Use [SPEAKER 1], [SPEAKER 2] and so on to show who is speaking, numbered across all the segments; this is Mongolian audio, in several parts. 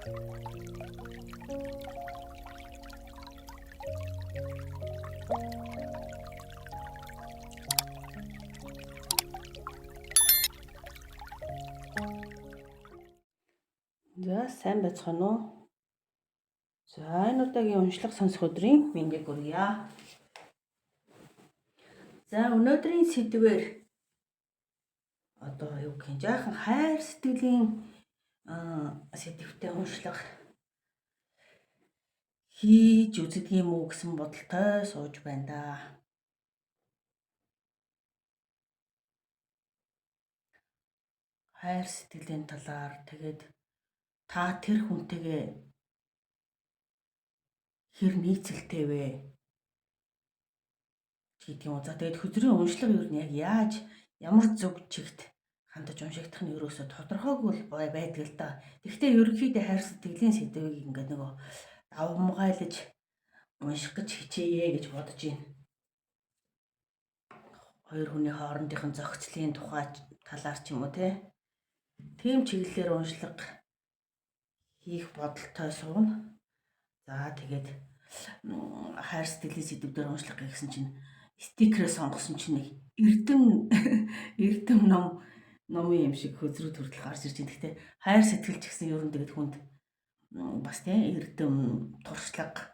[SPEAKER 1] За сайн байцгаана уу? За энэ удаагийн уншлага сонсох өдрийн мэндийг хүргье. За өнөөдрийн сэдвээр одоо юу гэх юм жаахан хайр сэтгэлийн сэдвтэй уншлага хийж үздэг юм уу гэсэн бодолтой сууж байна да. Хайр сэтгэлийн талаар тэгээд та тэр хүнтэйгээ хэр нийцэлтэй вэ гэдэг юм уу. За тэгээд хөдрийн уншлага юу нь яг яаж ямар зөв чигт хандаж уншигдах нь ерөөсө тодорхойгүй байдаг л да. Гэхдээ ерөнхийдөө хайр сэтгэлийн сэдвийг ингээд нөгөө давмгайлж унших гэж хичээе гэж бодож байна. Хоёр хүний хоорондын зохицлын тухай талаар ч юм уу тийм чиглэлээр уншлага хийх бодолтой суuna. За тэгээд хайр сэтгэлийн сэдвээр уншлага гэсэн чинь стикерээ сонгосон чинь нэг эрдэм номын юм шиг хөзрүүд хүртэл гарч ирж байна. Гэхдээ хайр сэтгэл ч гэсэн ер нь тэгээд хүнд бас эрдэм туршлага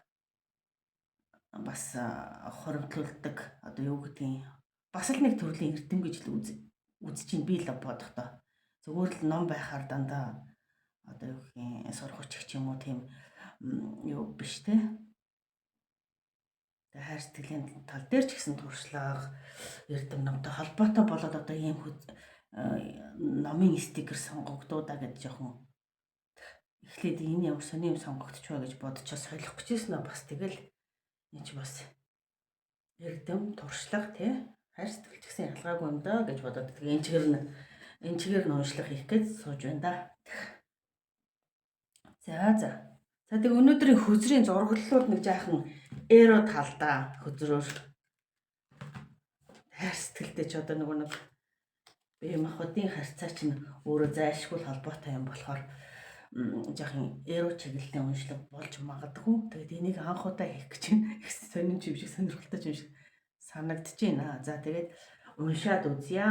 [SPEAKER 1] бас хоримтлуулдаг одоо юу гэдгийг бас л нэг төрлийн эрдэм гэж л үзэж чинь би л бодохдоо зүгээр л ном байхаар дандаа одоо юу гэх юм сурах ч юм уу тийм юу биш хайр сэтгэлийн тал дээр ч гэсэн туршлага эрдэм номтой холбоотой болоод одоо ийм номын стикер сонгогдуудаа гэж жоохон эхлээд энэ ямар сони юм сонгогдчихваа гэж бодчихоо солих гэжсэн нь бас тэгэл энэ ч бас эрдэм туршлага хайр сэтгэл ч гэсэн ялгаагүй юм да гэж бодоод тэгээ энэ чигээр нь уншлага хийх гэж сууж байна да. За тэгээ өнөөдрийн хөзрийн зурглалууд нэг жаахан эро талдаа хөзрөөр хайр сэтгэлтэй ч одоо нэг бие махбодын харьцаа чинь өөрөө зайлшгүй холбоотой юм болохоор жаахан эро чиглэлтэй уншлага болж магадгүй. Тэгээд энийг анх удаа хийх гэж сонин юм шиг сонирхолтой юм шиг санагдаж байна. За тэгээд уншаад үзье.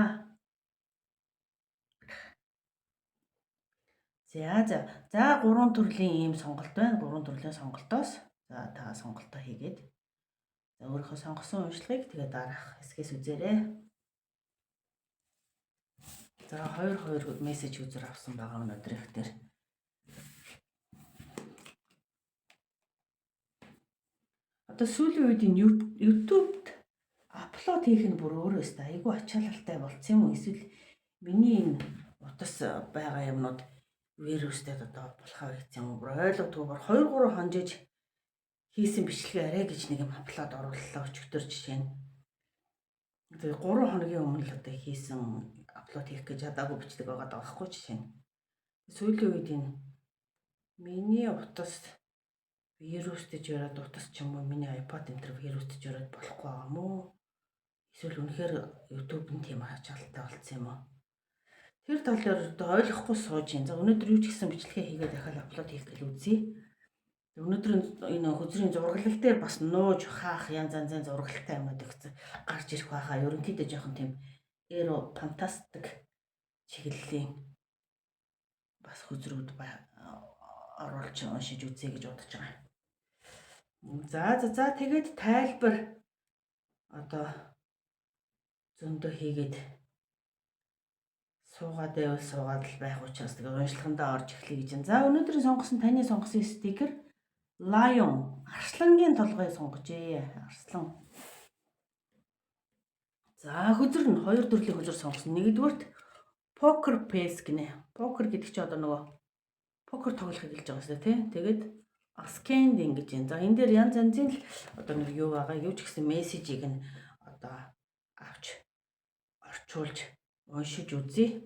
[SPEAKER 1] За 3 төрлийн ийм сонголт байна. 3 төрлийн сонголтоос за та сонголтоо хийгээд за өөрийнхөө сонгосон уншлагыг тэгээд дараах хэсгээс үзээрэй. За 2 мессеж үзэр авсан байгаа өнөөдрийнх дээр. Одоо сүүлийн үед энэ YouTube-д апплод хийх нь бүр өөрөө өстэй айгүй ачаалалтай болцсон юм уу? Эсвэл миний энэ утас байгаа юмнууд вирустэй одоо болохоо гэсэн юм уу? Ойлгодгүй бар 2-3 хонжиж хийсэн бичлэгээ арай гэж нэг юм апплод орууллаа өчигдөр жишээ нь. Тэгээ 3 хоногийн өмнө л одоо хийсэн апплод хийх гэж ядаагүй бичлэг байгаа даахгүй жишээ нь. Сүүлийн үед энэ миний утас вирустэй жираад утас ч юм уу миний iPad энэ төр вирустэй жираад болохгүй байгаа юм уу? Эсвэл үнэхээр YouTube нь тийм ачаалттай болцсон юм уу? Тэр тал дээр одоо ойлгохгүй сууж юм. За өнөөдөр юу ч гэсэн бичлэгээ хийгээд дахиад апплод хийх гэж үзье. Өнөөдөр энэ хөзрийн зурглал дээр бас нууж хаах янз янзын зургалтай юмуд гарч ирэх байхаа. Ерөнхийдөө жоохон тийм эро фантастик чиглэлийн бас хөзрүүд оруулж уншиж үзье гэж бодож байгаа. За тэгээд тайлбар одоо зөндөө хийгээд суугаад л байх учраас тэгээд уншлагандаа орж эхлэе гэж байна. За өнөөдрийн таны сонгосон стикер Lion арслангийн толгой сонгожээ. Арслан. За хөзөр нь 2 төрлийн хөзөр сонгосон. Нэгдүгээрт poker face гинэ. Poker гэдэг чинь одоо нөгөө покер тоглохыг хэлж байгаа шүү дээ Тэгээд ascending гэж байна. За энэ дээр янз янзын л одоо нэг юу байгаа. Юу ч гэсэн мессежийг нь одоо авч орчуулж уншиж үзье.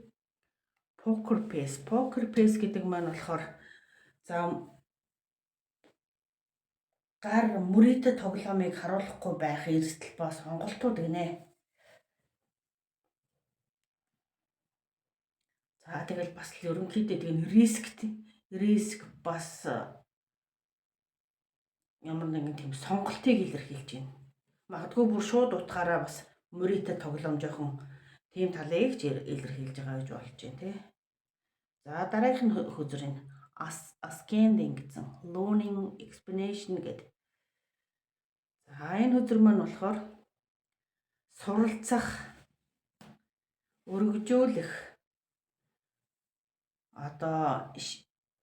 [SPEAKER 1] Poker face гэдэг маань болохоор за гар мөрөөдө тоглоомыг харуулахгүй байх эрсдэл ба сонголтууд гинэ. За тэгэл бас л ерөнхийдөө тийм риск бас ямар нэгэн тийм сонголтыг илэрхийлж байна. Магадгүй бүр шууд утгаараа бас мөрийтэй тоглоом жоохон тийм талыг ч илэрхийлж байгаа гэж болж байна тий. За дараагийнх нь хөзөр энэ ascending гэсэн learning explanation гэдэг. За энэ хөзөр маань болохоор суралцах, өргөжөөлөх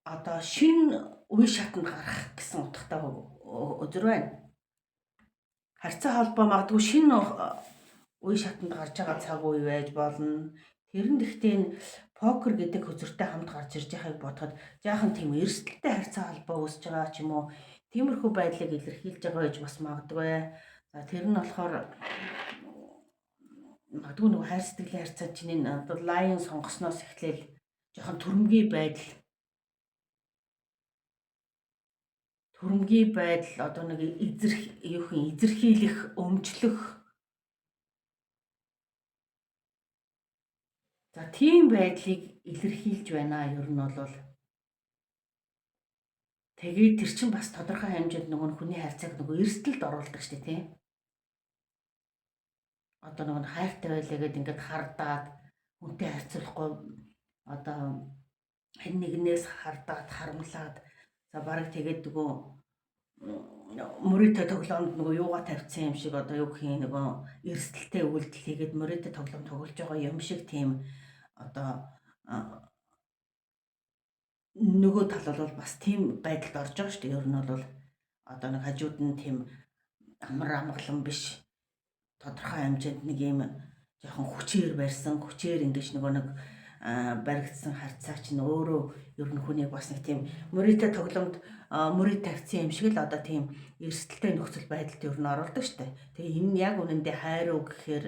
[SPEAKER 1] одоо шинэ үе шатанд гарах гэсэн утгатай өдөр байна. Харьцаа холбоо магадгүй шинэ үе шатанд гарч байгаа цаг үе байж болно. Тэрэн дэхтээ энэ покер гэдэг хөзөртэй хамт гарч ирж байгааг бодоход жаахан тийм эрсдэлтэй харьцаа холбоо үүсэж байгаа ч юм уу. Тиймэрхүү байдлыг илэрхийлж байгаа гэж бас магадгүй. За тэр нь болохоор магадгүй нэг хайр сэтгэлийн харьцаа чинь энэ лайн сонгосноос эхлээл жоохон төрөмгийн байдал одоо нэг эзэрхийлэх, өмчлөх. За тийм байдлыг илэрхийлж байна. Ер нь бол тэгээд тэр чинь бас тодорхой хэмжээнд нөгөө хүний харьцааг нөгөө эрсдэлд оруулдаг шүү дээ, тийм. Одоо нөгөө хайртай байлаа гэдээ ингээд хардаад хүнтэй харьцуулахгүй одоо хэн нэгнээс хардаад харамлаад за бараг тэгээд нөгөө мөрөдтэй тоглоомд нөгөө юугаа тавьсан юм шиг одоо юу гэх юм нөгөө эрсдэлтэй үйлдэл хийгээд мөрөдтэй тоглоом тоглож байгаа юм шиг тийм одоо нөгөө тал бол бас тийм байдалд орж байгаа шүү дээ. Ер нь бол одоо нэг хажууд нь тийм амар амгалан биш тодорхой хэмжээнд нэг юм жоохон хүчээр барьсан хүчээр ингэж нөгөө нэг баригдсан харьцаа чинь өөрөө ер нь хүнийг бас нэг тийм мөрөдтэй тоглоомд мөрөд тавьсан юм шиг л одоо тийм эрсдэлтэй нөхцөл байдалд ер нь оруулдаг шүү дээ. Тэгээ энэ нь яг үнэндээ хайр уу гэхээр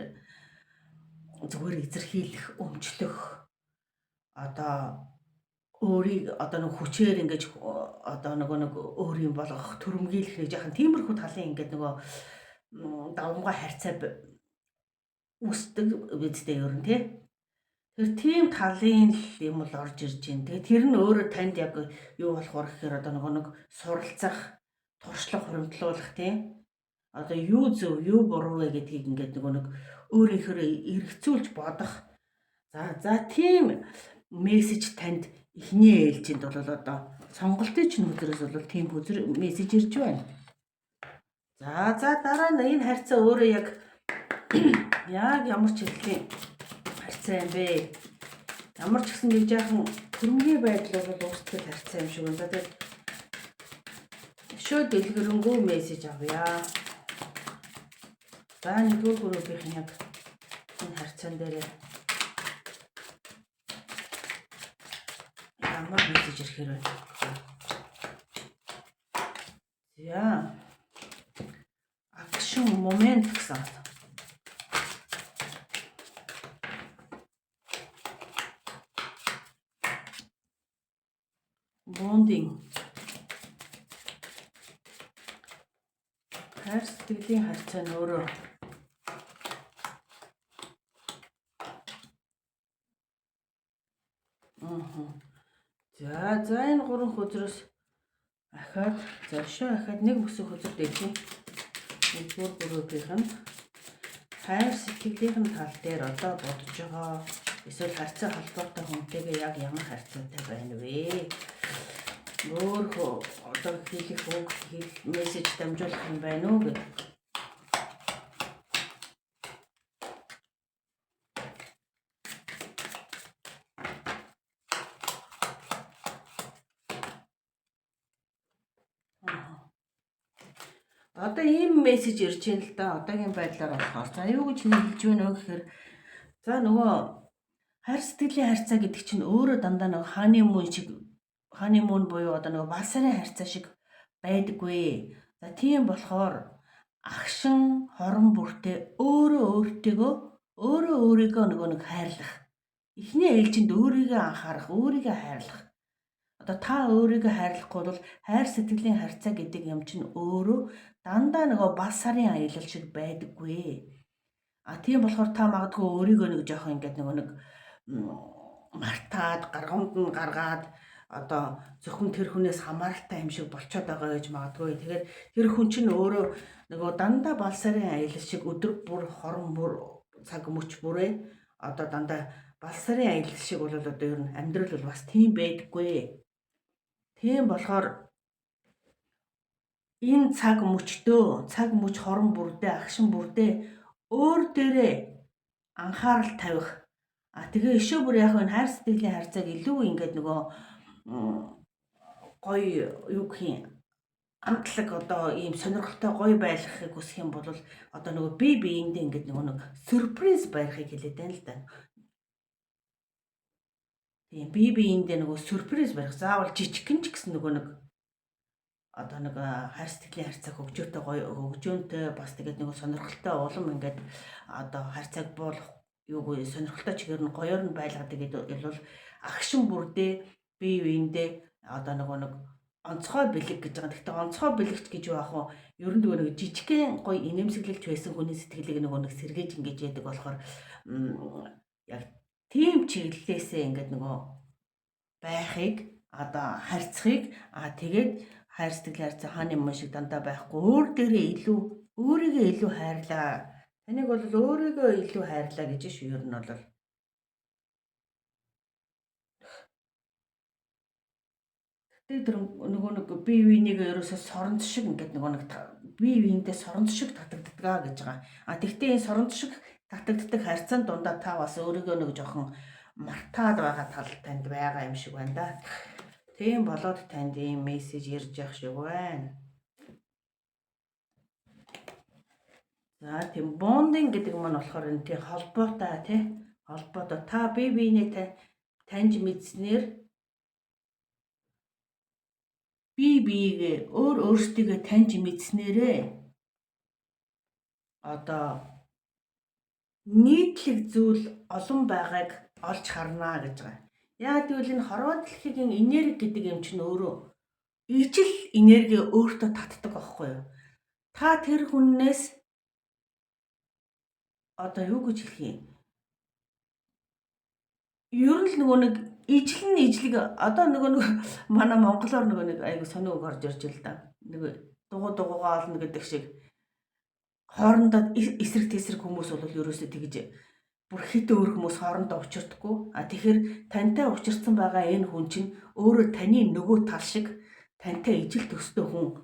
[SPEAKER 1] зүгээр эзэрхийлэх, өмчлөх одоо өөрийг одоо нэг хүчээр ингэж одоо нэг өөр юм болгох, төрөмгийлэх нэг жоохон тиймэрхүү талын ингээд нөгөө давмгай харьцаа үүсдэг үедээ ер нь тий. Тэр тийм талын юм бол орж ирж байна. Тэгээ тэр нь өөрөө танд яг юу болохоор гэхээр одоо нэг суралцах, туршлага хуримтлуулах тий. Одоо юу зөв, юу буруу вэ гэдгийг ингээд нэг өөрийнхөө эргцүүлж бодох. За тийм мессеж танд эхний ээлжинд бол одоо сонголтын чинь хөзрөөс бол тийм хөзөр мессеж ирж байна. За дараа нь энэ харьцаа өөрөө яг ямар ч хэвлийн харьцаа юм бэ? Ямар ч гэсэн нэг жаахан төрөмгийн байдал бол өөрсдөө харьцаа юм шиг байна. Тэгээд шууд дэлгэрэнгүй мессеж авъя. За нэгдүгээр группийн яг энэ харьцаан дээр ямар мессеж ирэхээр байна. За акшн момент гэсэн. Bonding. Хайр сэтгэлийн харьцаа нь өөрөө За энэ гурван хөзрөөс ахаад нэг бүсэг хөзөр дэвшин. Нэгдүгээр группийнх нь хайр сэтгэлийн тал дээр одоо бодож байгаа эсвэл харьцаа холбоотой хүнтэйгээ яг ямар харьцаатай байна вэ? Өөрөө одоо хэлэх үг мессеж дамжуулах юм байна уу гэх. Одоо ийм мессеж ирж байна л да. Одоогийн байдлаар болохоор за юу гэж хэлж байна вэ гэхээр за нөгөө хайр сэтгэлийн харьцаа гэдэг чинь өөрөө дандаа нэг ханимун буюу одоо нөгөө бал сарын харьцаа шиг байдаггүй. За тийм болохоор агшин хорон бүртээ өөрийгөө нөгөө нэг хайрлах. Эхний ээлжинд өөрийгөө анхаарах, өөрийгөө хайрлах. Одоо та өөрийгөө хайрлахгүй бол хайр сэтгэлийн харьцаа гэдэг юм чинь өөрөө дандаа нөгөө бал сарын аялал шиг байдаггүй. Тийм болохоор та магадгүй өөрийгөө нэг жоохон ингээд нэг мартаад гаргамд нь гаргаад одоо зөвхөн тэр хүнээс хамааралтай юм шиг болчиход байгаа гэж магадгүй. Тэгээд тэр хүн чинь өөрөө нөгөө дандаа бал сарын аялал шиг өдөр бүр хорон бүр цаг мөч бүрээ одоо дандаа бал сарын аялал шиг бол одоо ер нь амьдрал бол бас тийм байдаггүй. Тийм болохоор энэ цаг мөч хорон бүрдээ агшин бүрдээ өөр дээрээ анхаарал тавих. Тэгээ өшөө бүр яг энэ хайр сэтгэлийн харьцааг илүү ингээд нөгөө гоё юу гэх юм амтлаг одоо ийм сонирхолтой гоё байлгахыг хүсэх юм бол одоо нөгөө бие биендээ ингээд нөгөө нэг сюрприз барихыг хэлээд байна л да. Тийм бие биендээ нөгөө сюрприз барих. Заавал жижигхэн ч гэсэн нөгөө нэг одоо нэг хайр сэтгэлийн харьцаа хөгжөөтэй гоё хөгжөөнтэй бас тэгээд нөгөө сонирхолтой улам ингээд одоо харьцааг буулгах юугүй сонирхолтой чигээр нь гоёор нь байлгадаг гэдэг бол агшин бүрдээ бие биендээ одоо нөгөө нэг онцгой бэлэг гэж байгаа. Гэхдээ онцгой бэлэгч гэж яах вэ? Ер нь нөгөө нэг жижигхэн гоё инээмсэглэлч байсан хүний сэтгэлийг нөгөө нэг сэргээж ингэж яадаг болохоор яг тийм чиглэлээсээ ингээд нөгөө байхыг одоо харьцахыг тэгээд хайр сэтгэл харьцаа хааны юм шиг дандаа байхгүй өөрийгөө илүү хайрлаа. Таныг бол өөрийгөө илүү хайрлаа гэж шүү ер нь бол. Тэр нөгөө нэг бие биенийг ерөөсөө соронц шиг ингээд нөгөө нэг бие биендээ соронц шиг татагддаг гэж байгаа. Тэгвэл энэ соронц шиг татагддаг харьцаанд дундаа та бас өөрийгөө нэг жоохон мартаад байгаа тал танд байгаа юм шиг байна да. Тийм болоод танд ийм мессеж ирж явах шиг байна. За тийм бондинг гэдэг маань болохоор энэ тийм холбоотой тий холбоотой та бие биенээ таньж мэдснээр бие биегээ өөрсдийгөө таньж мэдснээрээ одоо нийтлэг зүйл олон байгааг олж харна гэж байгаа. Яа гэвэл энэ хорвоо дэлхийн энерги гэдэг юм чинь өөрөө ижил энерги өөртөө татдаг байхгүй юу? Та тэр хүннээс одоо юу гэж хэлэх юм? Ер нь л нөгөө нэг ижлэг одоо нөгөө манай монголоор нөгөө нэг айгу сонио үг орж ирж л да. Нөгөө дугуйгаа олно гэдэг шиг хоорондоо эсрэг тесрэг хүмүүс бол ерөөсөө тэгж бүр хит өөр хүмүүс хоорондоо учирдаггүй. Тэгэхээр тантай учирсан байгаа энэ хүн чинь өөрөө таны нөгөө тал шиг тантай ижил төстэй хүн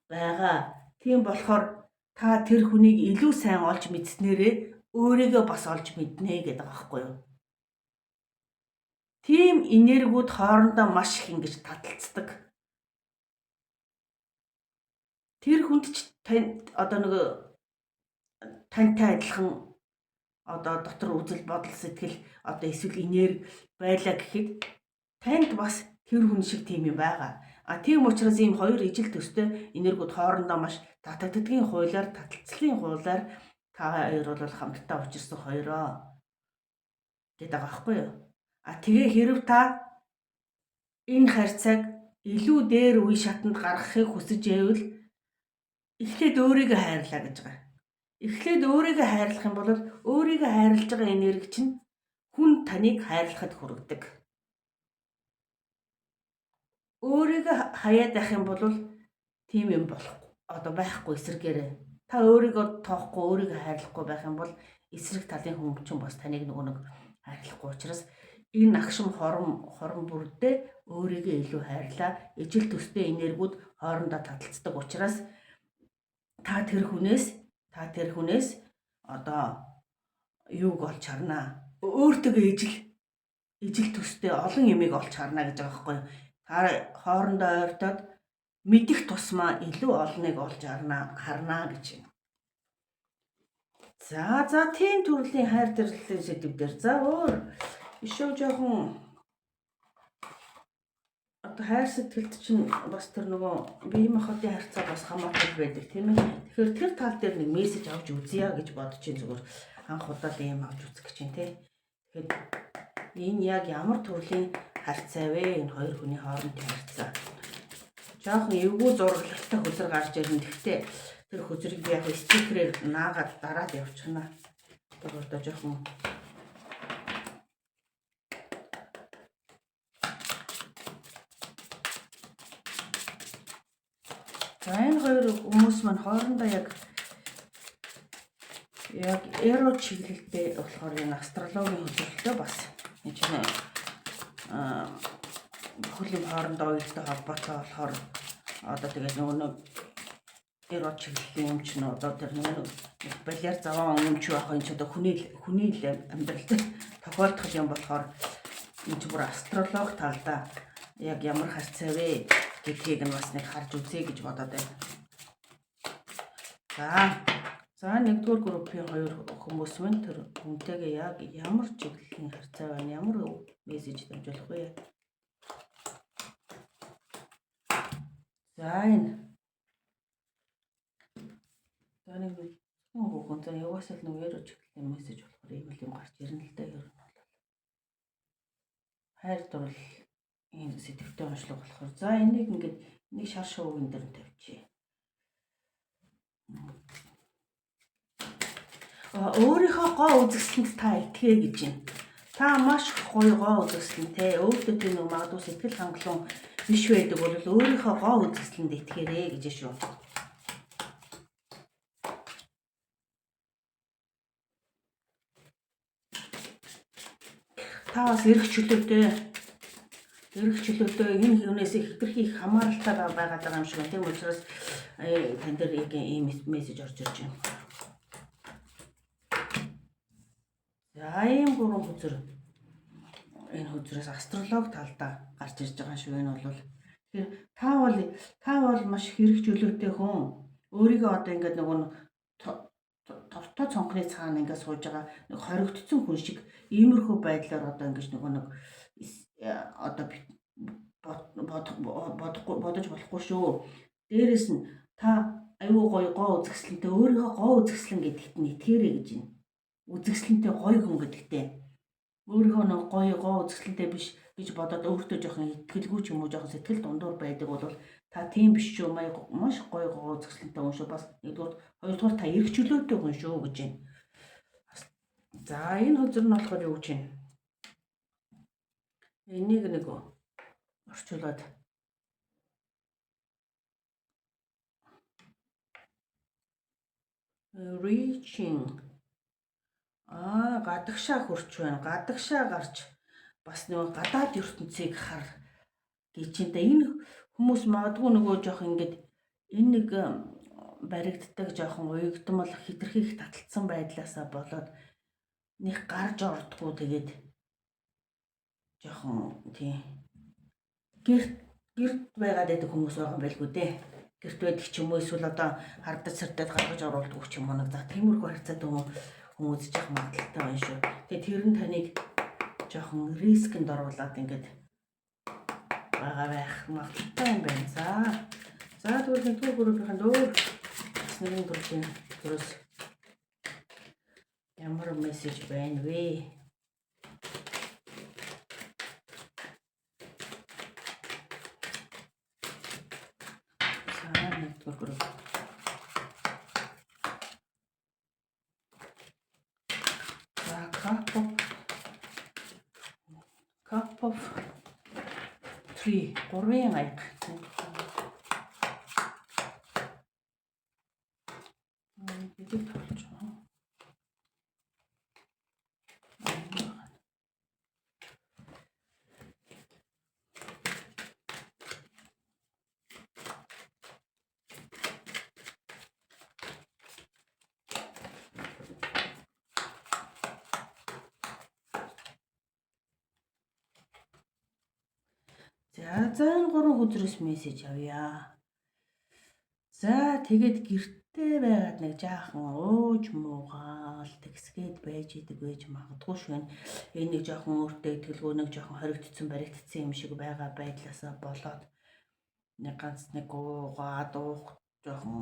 [SPEAKER 1] байгаа. Тийм болохоор та тэр хүнийг илүү сайн олж мэдснээрээ өөрийгөө бас олж мэднэ гэдэг байгаа байхгүй юу? Тийм энергиуд хоорондоо маш их ингэж таталцдаг. Тэр хүнд ч одоо нэг тантай адилхан одоо дотор үзэл бодол сэтгэл одоо эсвэл энерги байлаа гэхэд танд бас тэр хүн шиг тийм юм байгаа. Тийм учраас ийм хоёр ижил төстэй энергиуд хоорондоо маш татагддгийн хуулиар таталцлын хуулиар та хоёр бол хамтдаа учирсан хоёроо гэдэг байгаа байхгүй юу? Тэгээ хэрв та энэ харьцааг илүү дээр үе шатанд гаргахыг хүсэж байвал эхлээд өөрийгөө хайрлаа гэж байгаа. Эхлээд өөрийгөө хайрлах юм бол өөрийгөө хайрлаж байгаа энерги чинь хүн таныг хайрлахад хүргэдэг. Өөрийгөө хаяад байх юм бол тийм юм болохгүй. Одоо байхгүй эсрэгээрээ. Та өөрийгөө тоохгүй, өөрийгөө хайрлахгүй байх юм бол эсрэг талын хүн чинь бас таныг нөгөө нэг хайрлахгүй учраас энэ агшин хорон бүрдээ өөрийгөө илүү хайрлаа. Ижил төстэй энергиуд хоорондоо таталцдаг учраас та тэр хүнээс одоо юуг олж харнаа. Өөртөө ижил төстэй олон юмыг олж харна гэж байгаа байхгүй юу? Та хоорондоо ойртоод мэдих тусмаа илүү олныг олж харнаа гэж байна. За тийм төрлийн хайр тэрлэлийн сэдвээр за өөр ишөө жоохон одоо хайр сэтгэлд чинь бас тэр нөгөө бие махбодын харьцаа бас хамаатай байдаг тийм ээ. Тэгэхээр тэр тал дээр нэг мессеж авч үзье гэж бодож чинь зүгээр анх удаа л юм авч үзэх гэж байна тий. Тэгэхээр энэ яг ямар төрлийн харьцаа вэ? Энэ хоёр хүний хоорондын харьцаа. Жоохон эвгүй зурагтай хөзөр гарч ирнэ. Гэхдээ тэр хөзрийг би яг стикерээр наагаад дараад явчихна. Тэр одоо жоохон За энэ хоёр хүмүүс маань хоорондоо яг эро чиглэлтэй болохоор энэ астрологийн хөтөлбөртэй бас энэ чинь бүхлийн хоорондоо уялдаа холбоотой болохоор одоо тэгээд нөгөө эро чиглэлийн юм чинь одоо тэр нэг балиар заван юм чи байх энэ ч одоо хүний амьдралд тохиолдох юм болохоор энэ ч бүр астролог талдаа яг ямар харьцаа вэ гэдгийг нь бас нэг харж үзье гэж бодоод байна. За нэгдүгээр группийн хоёр хүмүүс мэн тэр хүнтэйгээ яг ямар чиглэлийн харьцаа байна, ямар мессеж дамжуулах вэ? За нэг хүн за яваасаа л нэг эро чиглэлийн мессеж болохоор ийм юм гарч ирнэ л дээ ер нь бол. Хайр дурлал энэ сэтгэвтэй онцлог болохоор за энийг ингээд нэг шар шуугин дээр тавьчих. Өөрийнхөө гоо үзэсгэлэнд та итгэе гэж байна. Та маш гоё гоо үзэсгэлэнтэй. Өөртөө тийм нэг магадгүй сэтгэл хангалуун биш байдаг бол өөрийнхөө гоо үзэсгэлэнд итгээрэй гэж шүү. Та бас эрх чөлөөтэй энэ хүнээс хэтэрхий их хамааралтай байгаад байгаа юм шиг байна. Тийм учраас тань дээр яг ийм мессеж орж ирж байна. За ийм гурван хүзэр энэ хүзрээс астролог талдаа гарч ирж байгаа шүү. Энэ бол тэгэхээр та бол маш хэрэг чөлөөтэй хүн. Өөрийгөө одоо ингээд нөгөө товтой цонхны цаана ингээд сууж байгаа нэг хоригдсон хүн шиг иймэрхүү байдлаар одоо ингэж нөгөө нэг одоо бодож болохгүй шүү. Дээрээс нь та аюу гоё гоо үзэсгэлэнтэй өөрийнхөө гоо үзэсгэлэн гэдэгт нь итгээрэй гэж байна. Үзэсгэлэнтэй гоё хүн гэдэгтэй. Өөрийнхөө нэг гоё гоо үзэсгэлэнтэй биш гэж бодоод өөртөө жоохон итгэлгүй ч юм уу жоохон сэтгэл дундуур байдаг бол та тийм биш шүү. Маш гоё гоо үзэсгэлэнтэй хүн шүү. Бас нэгдүгээр хоёрдугаар та эрх чөлөөтэй хүн шүү гэж байна. За энэ хөзөр нь болохоор юу гэж байна? Энийг нэг орчуулад reaching гадагшаа хүрч байна. Гадагшаа гарч бас нөгөө гадаад ертөнцийг хар гэж энэ хүмүүс магадгүй нөгөө жоох ингээд энэ нэг баригддаг жоохон уягдмал хитрхийх таталцсан байдлаасаа болоод нэг гарч ордгоо тэгээд жоохон тий гэрт байгаад байдаг хүмүүс байгаа юм байлгүй дээ. Гэрт байдаг ч юм уу эсвэл одоо хардаж сардад гаргаж оруулдаг ч юм уу. За тиймэрхүү харьцаад хүмүүс жоохон магадaltaй байна шүү. Тэгээд тэр нь таныг жоохон рискэнд оруулаад ингээд байгаа байх магадaltaй юм байна. За тэгвэл нэгдүгээр группийн өөр нэгэн группийн төрөөс ямар мессеж байна вэ? Cup of Tree гурван аяг. Бид толж байна. За энэ гурван хүзрээс мессеж авъя. За тэгээд гэртээ байгаад нэг жаахан ууж муугаал тэгсгээд байж идэг байж магадгүй шүү. Энэ нэг жаахан өөртөө итгэлгүй нэг жаахан хоригдсон баригдсан юм шиг байгаа байдлаасаа болоод нэг ганц нэг уугаад уух жаахан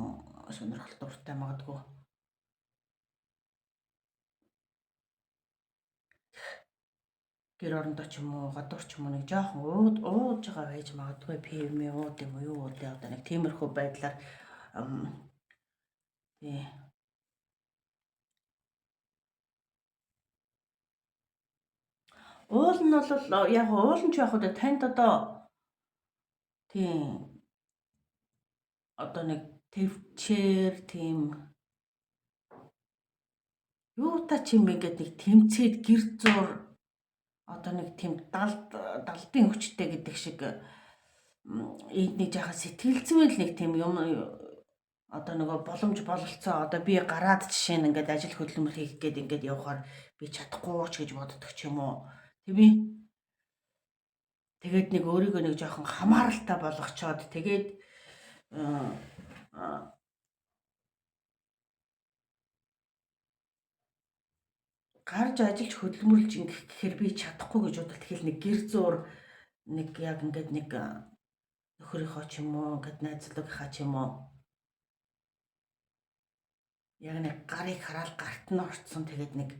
[SPEAKER 1] сонирхол дуртай магадгүй. Гэр орондоо ч юм уу гадуур ч юм уу нэг жаахан ууж байгаа байж магадгүй. ПМ ууд юм уу юу ууд одоо нэг тиймэрхүү байдлаар тий уул нь бол яг уул нь ч яг одоо танд одоо тий одоо нэг төвчээр тийм юутай ч юм ингээд нэг тэмцээд гэр зур одоо нэг тийм далдын хүчтэй гэдэг шиг нэг жаахан сэтгэлзүүл нэг тийм юм одоо нөгөө боломж бололцоо одоо би гараад жишээ нь ингээд ажил хөдөлмөр хийх гээд ингээд явхаар би чадахгүй ч гэж боддог ч юм уу. Тэгвээ. Тэгээд нэг өөрийгөө нэг жоохон хамааралтай болгочоод тэгээд гарч ажиллаж хөдөлмөрлж ингэх гэхээр би чадахгүй гэж бодол тэгэхээр нэг гэр зур нэг яг ингээд нэг нөхрийнхөө ч юм уу ингээд найзлуугийнхаа ч юм уу яг нэг гарыг хараад гарт нь орцсон тэгээд нэг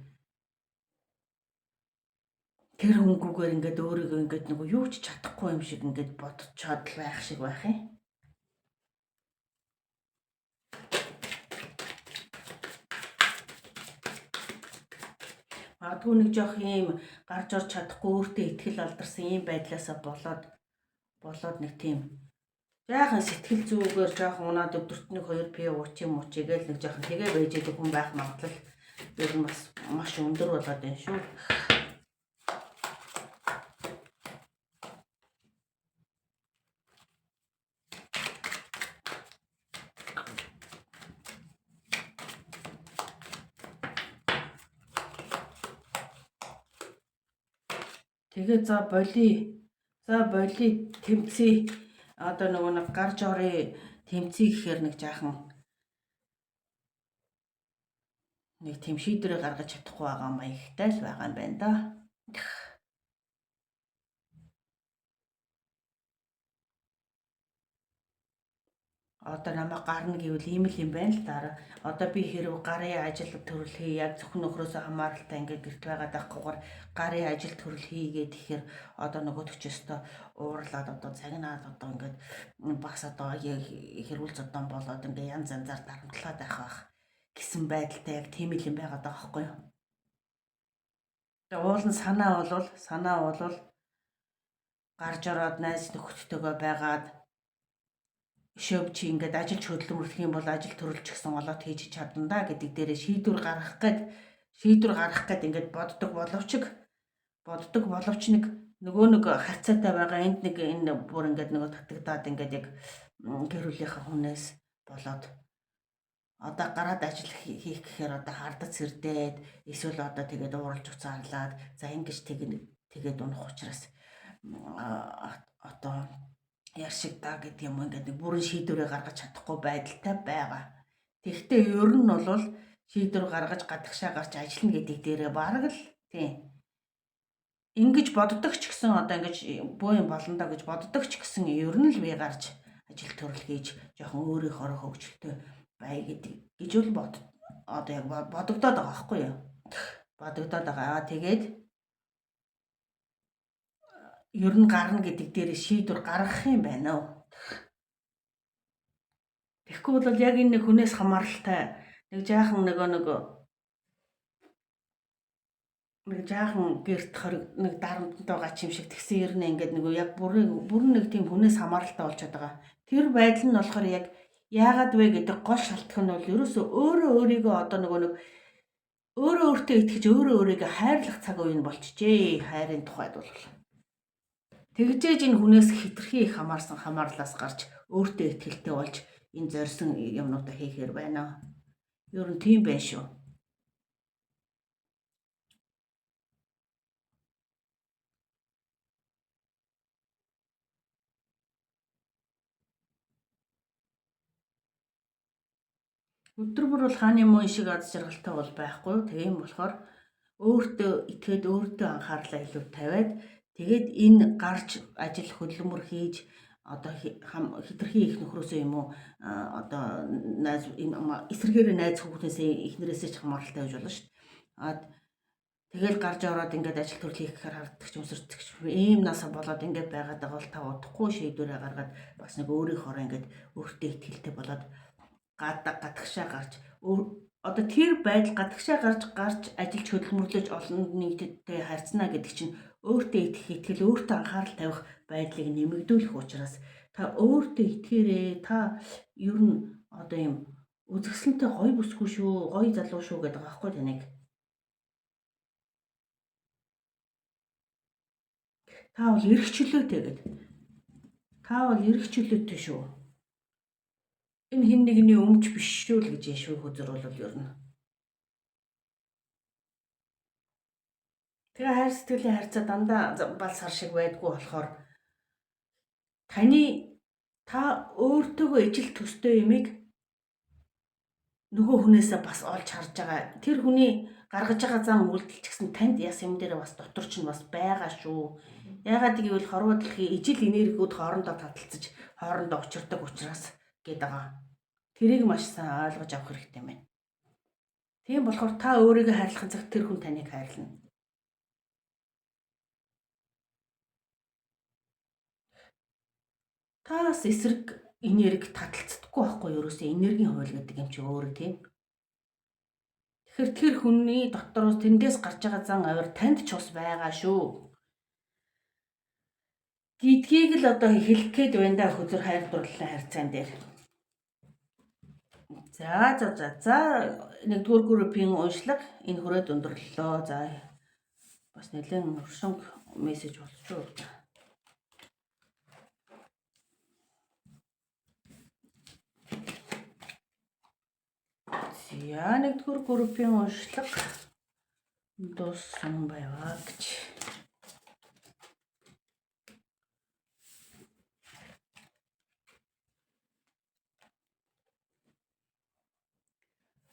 [SPEAKER 1] тэр хөнгүүгээр ингээд өөрийгөө ингээд нэг юу ч чадахгүй юм шиг ингээд бодцоод л байх шиг байх юм. Магадгүй нэг жоох ийм гарч орж чадахгүй өөртөө итгэл алдарсан ийм байдлаасаа болоод нэг тийм жаахан сэтгэл зүгээр жаахан унаад өдөрт нэг 2 пи ууч юм уу чигээл нэг жаахан тэгээ байж байгаа хүн байх магадлал ер нь бас маш өндөр болоод байна шүү. Тэгээ за боли тэмцээ одоо нөгөө нэг гарч орё тэмцээ гэхээр нэг жаахан нэг тийм шийдвэрээ гаргаж чадахгүй байгаа маягтай л байгаа юм байна да. Одоо намайг гарна гэвэл ийм л юм байна л дараа. Одоо би хэрв гарын ажил төрөл хий яг зөвхөн нөхрөөсөө хамааралтай ингээд гэрт байгаад байхгүйгээр гарын ажил төрөл хийгээд ихээр одоо нөгөө төчөөстөө уурлаад одоо цагнаад одоо ингээд бас одоо хэрүүл зодон болоод ингээд янз янзаар дарамтлаад байх гэсэн байдалтай яг тийм л юм байгаад байгаа байхгүй юу. Уул нь санаа болвол гарч ороод найз нөхдөдөө байгаад шөв чи ингээд ажиллаж хөдөлмөрлөх юм бол ажил төрөлч гэсэн олоод хийж чадна да гэдэг дээрээ шийдвэр гаргах гээд ингээд боддог боловч нэг нөгөө нэг харьцаатай байгаа энд нэг энэ бүр ингээд нөгөө татагдаад ингээд яг гэр бүлийнхаа хүнээс болоод одоо гараад ажил хийх гэхээр одоо хардаж сэрдээд эсвэл одоо тэгээд ууралж уцаарлаад за ингэж тэгээд унах учраас одоо яшиг да гэдэг юм ингээд нэг бүрэн шийдвэрээ гаргаж чадахгүй байдалтай байгаа. Тэгвэл ер нь бол шийдвэр гаргаж гадагшаа гарч ажиллана гэдэг дээрээ бараг л тийм ингэж боддог ч гэсэн одоо ингэж боо юм болно да гэж боддог ч гэсэн ер нь л би гарч ажил төрөл хийж жоохон өөрийнхөө хөгжилтэй бай гэж л одоо яг бодогдоод байгаа байхгүй юу? Бодогдоод байгаа. Тэгээд ер нь гарна гэдэг дээр шийдвэр гаргах юм байна уу? Тэгэхгүй бол яг энэ хүнээс хамааралтай нэг жаахан нэг жаахан гэрт нэг дарамттай байгаа ч юм шиг тэгсэн ер нь ингээд нөгөө яг бүрэн нэг тийм хүнээс хамааралтай болчиход байгаа. Тэр байдал нь болохоор яг яагаад вэ гэдэг гол шалтгаан нь бол ерөөсөө өөрийгөө одоо нөгөө нэг өөртөө итгэж өөрийгөө хайрлах цаг үе нь болчихжээ. Хайрын тухайд бол тэгжээж энэ хүнээс хитрхи их хамаарлаас гарч өөртөө итгэлтэй болж энэ зорьсон юмнуудаа хийхээр байна. Ер нь тийм байна шүү. Өдөр бүр бол хааны мөн шиг аз жаргалтай бол байхгүй. Тийм болохоор өөртөө итгээд өөртөө анхаарлаа илүү тавиад тэгээд энэ гарч ажил хөдөлмөр хийж одоо хитрхи их нөхрөөсөө юм уу одоо найз эсрэгээр найз хүүхнээсээ эхнэрээсээ ч хамааралтай байж болно шүү дээ. Тэгэл гарч ороод ингээд ажил төрөл хийх гэхээр харддаг ч өмсөрдөг ч ийм насаа болоод ингээд байгаад байгаа бол та удахгүй шийдвэрээ гаргаад бас нэг өөрийнхөө ингээд өөртөө итгэлтэй болоод гадагшаа гарч одоо тэр байдал гадагшаа гарч ажиллаж хөдөлмөрлөж олон нийтэд харьцна гэдэг чинь өөртөө итгэл өөртөө анхаарал тавих байдлыг нэмэгдүүлэх учраас Та өөртөө итгээрэй. Та ер нь одоо юм үзэсгэлэнтэй гоё бүсгүй шүү, гоё залуу шүү гэдэг байгаа байхгүй таныг. Та бол эрх чөлөөтэй гэдэг. Та бол эрх чөлөөтэй шүү. Энэ хин нэгний өмч биш шүү л гэж шүү хөзөр бол ер нь. Тэгээ хайр сэтгэлийн харьцаа дандаа бал сар шиг байдгүй болохоор та өөртөөгөө ижил төстэй юмыг нөгөө хүнээсээ бас олж харж байгаа. Тэр хүний гаргаж байгаа зан үйлдэл ч гэсэн танд яс юм дээр бас дотор ч нь бас байгаа шүү. Яагаад гэвэл хорвоо дэлхийн ижил энергиуд хоорондоо таталцаж хоорондоо учирдаг учраас гээд байгаа. Тэрийг маш сайн ойлгож авах хэрэгтэй байна. Тийм болохоор та өөрийгөө хайрлахын цагт тэр хүн таныг хайрлана. Таас эсрэг энерги таталцдаггүй байхгүй ерөөсөө энергийн хууль гэдэг юм чи өөрөө тийм. Тэгэхээр тэр хүний дотроос тэндээс гарч байгаа зан авир танд ч бас байгаа шүү. Гэдгийг л одоо хэлэх гээд байна да хөзөр хайр дурлалын харьцаан дээр. За нэгдүгээр группийн уншлага энэ хүрээд өндөрлөлөө. За бас нэлээд уршинг мессеж болчихоо. За нэгдүгээр группийн уншлага дууссан байваа гэж.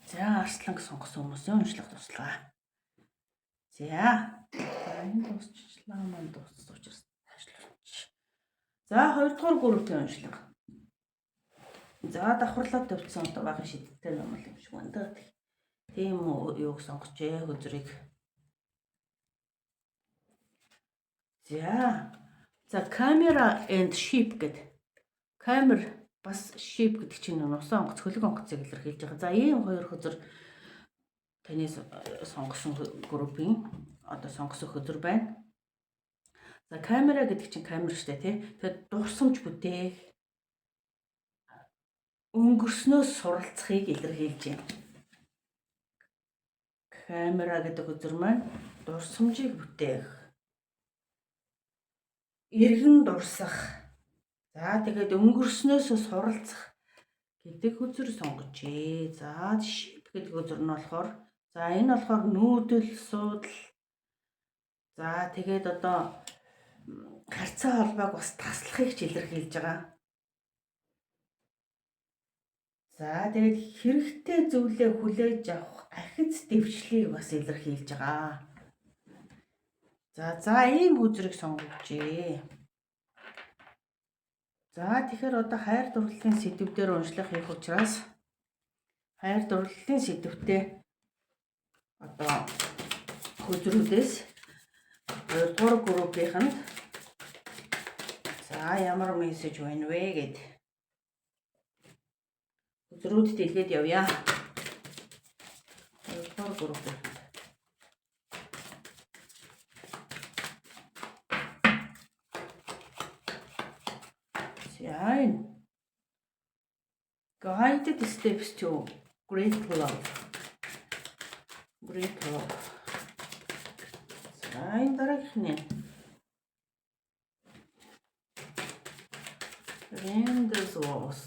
[SPEAKER 1] За арсланг сонгосон хүмүүсийн уншлага туслаа. За энэ дуусчлаа маань дууссан учраас ажиллаж. За хоёрдугаар группийн уншлага. За давхарлаад тавьсан одоо бага шидтэй ном юм шиг байна да. Тийм юуг сонгож хөзрийг. За camera and sheep гэдэг. Камер бас sheep гэдэг чинь усан онгоц, хөлөг онгоцыг илэрхийлж байгаа. За ийм хоёр хөзөр таны сонгосон группийн одоо сонгосон хөзөр байна. За камера гэдэг чинь камер штэ тий. Тэгэхээр дурсамж бүтээх өнгөрснөөс суралцахыг илэрхийлж байна. Камера гэдэг хөзөр маань дурсамжийг бүтээх, эргэн дурсах, за тэгээд өнгөрснөөс суралцах гэдэг хөзөр сонгожээ. За sheep гэдэг хөзөр нь болохоор энэ болохоор нүүдэл, суудал. За тэгээд одоо харьцаа холбоог бас таслахыг ч илэрхийлж байгаа. За тэгээд хэрэгтэй зүйлээ хүлээж авах ахиц дэвшлийг бас илэрхийлж байгаа. За ийм хөзрийг сонгожээ. За тэгэхээр одоо хайр дурлалын сэдвээр уншлах хийх учраас хайр дурлалын сэдвтээ одоо хөзрүүдээс 2 дугаар группийнхэнд за ямар мессеж байна вэ гэд хөзрүүдэд илгээд явъя. 2 дугаар групп. Guided steps to great love. Great love. За энэ дараагийнх нь Randers was.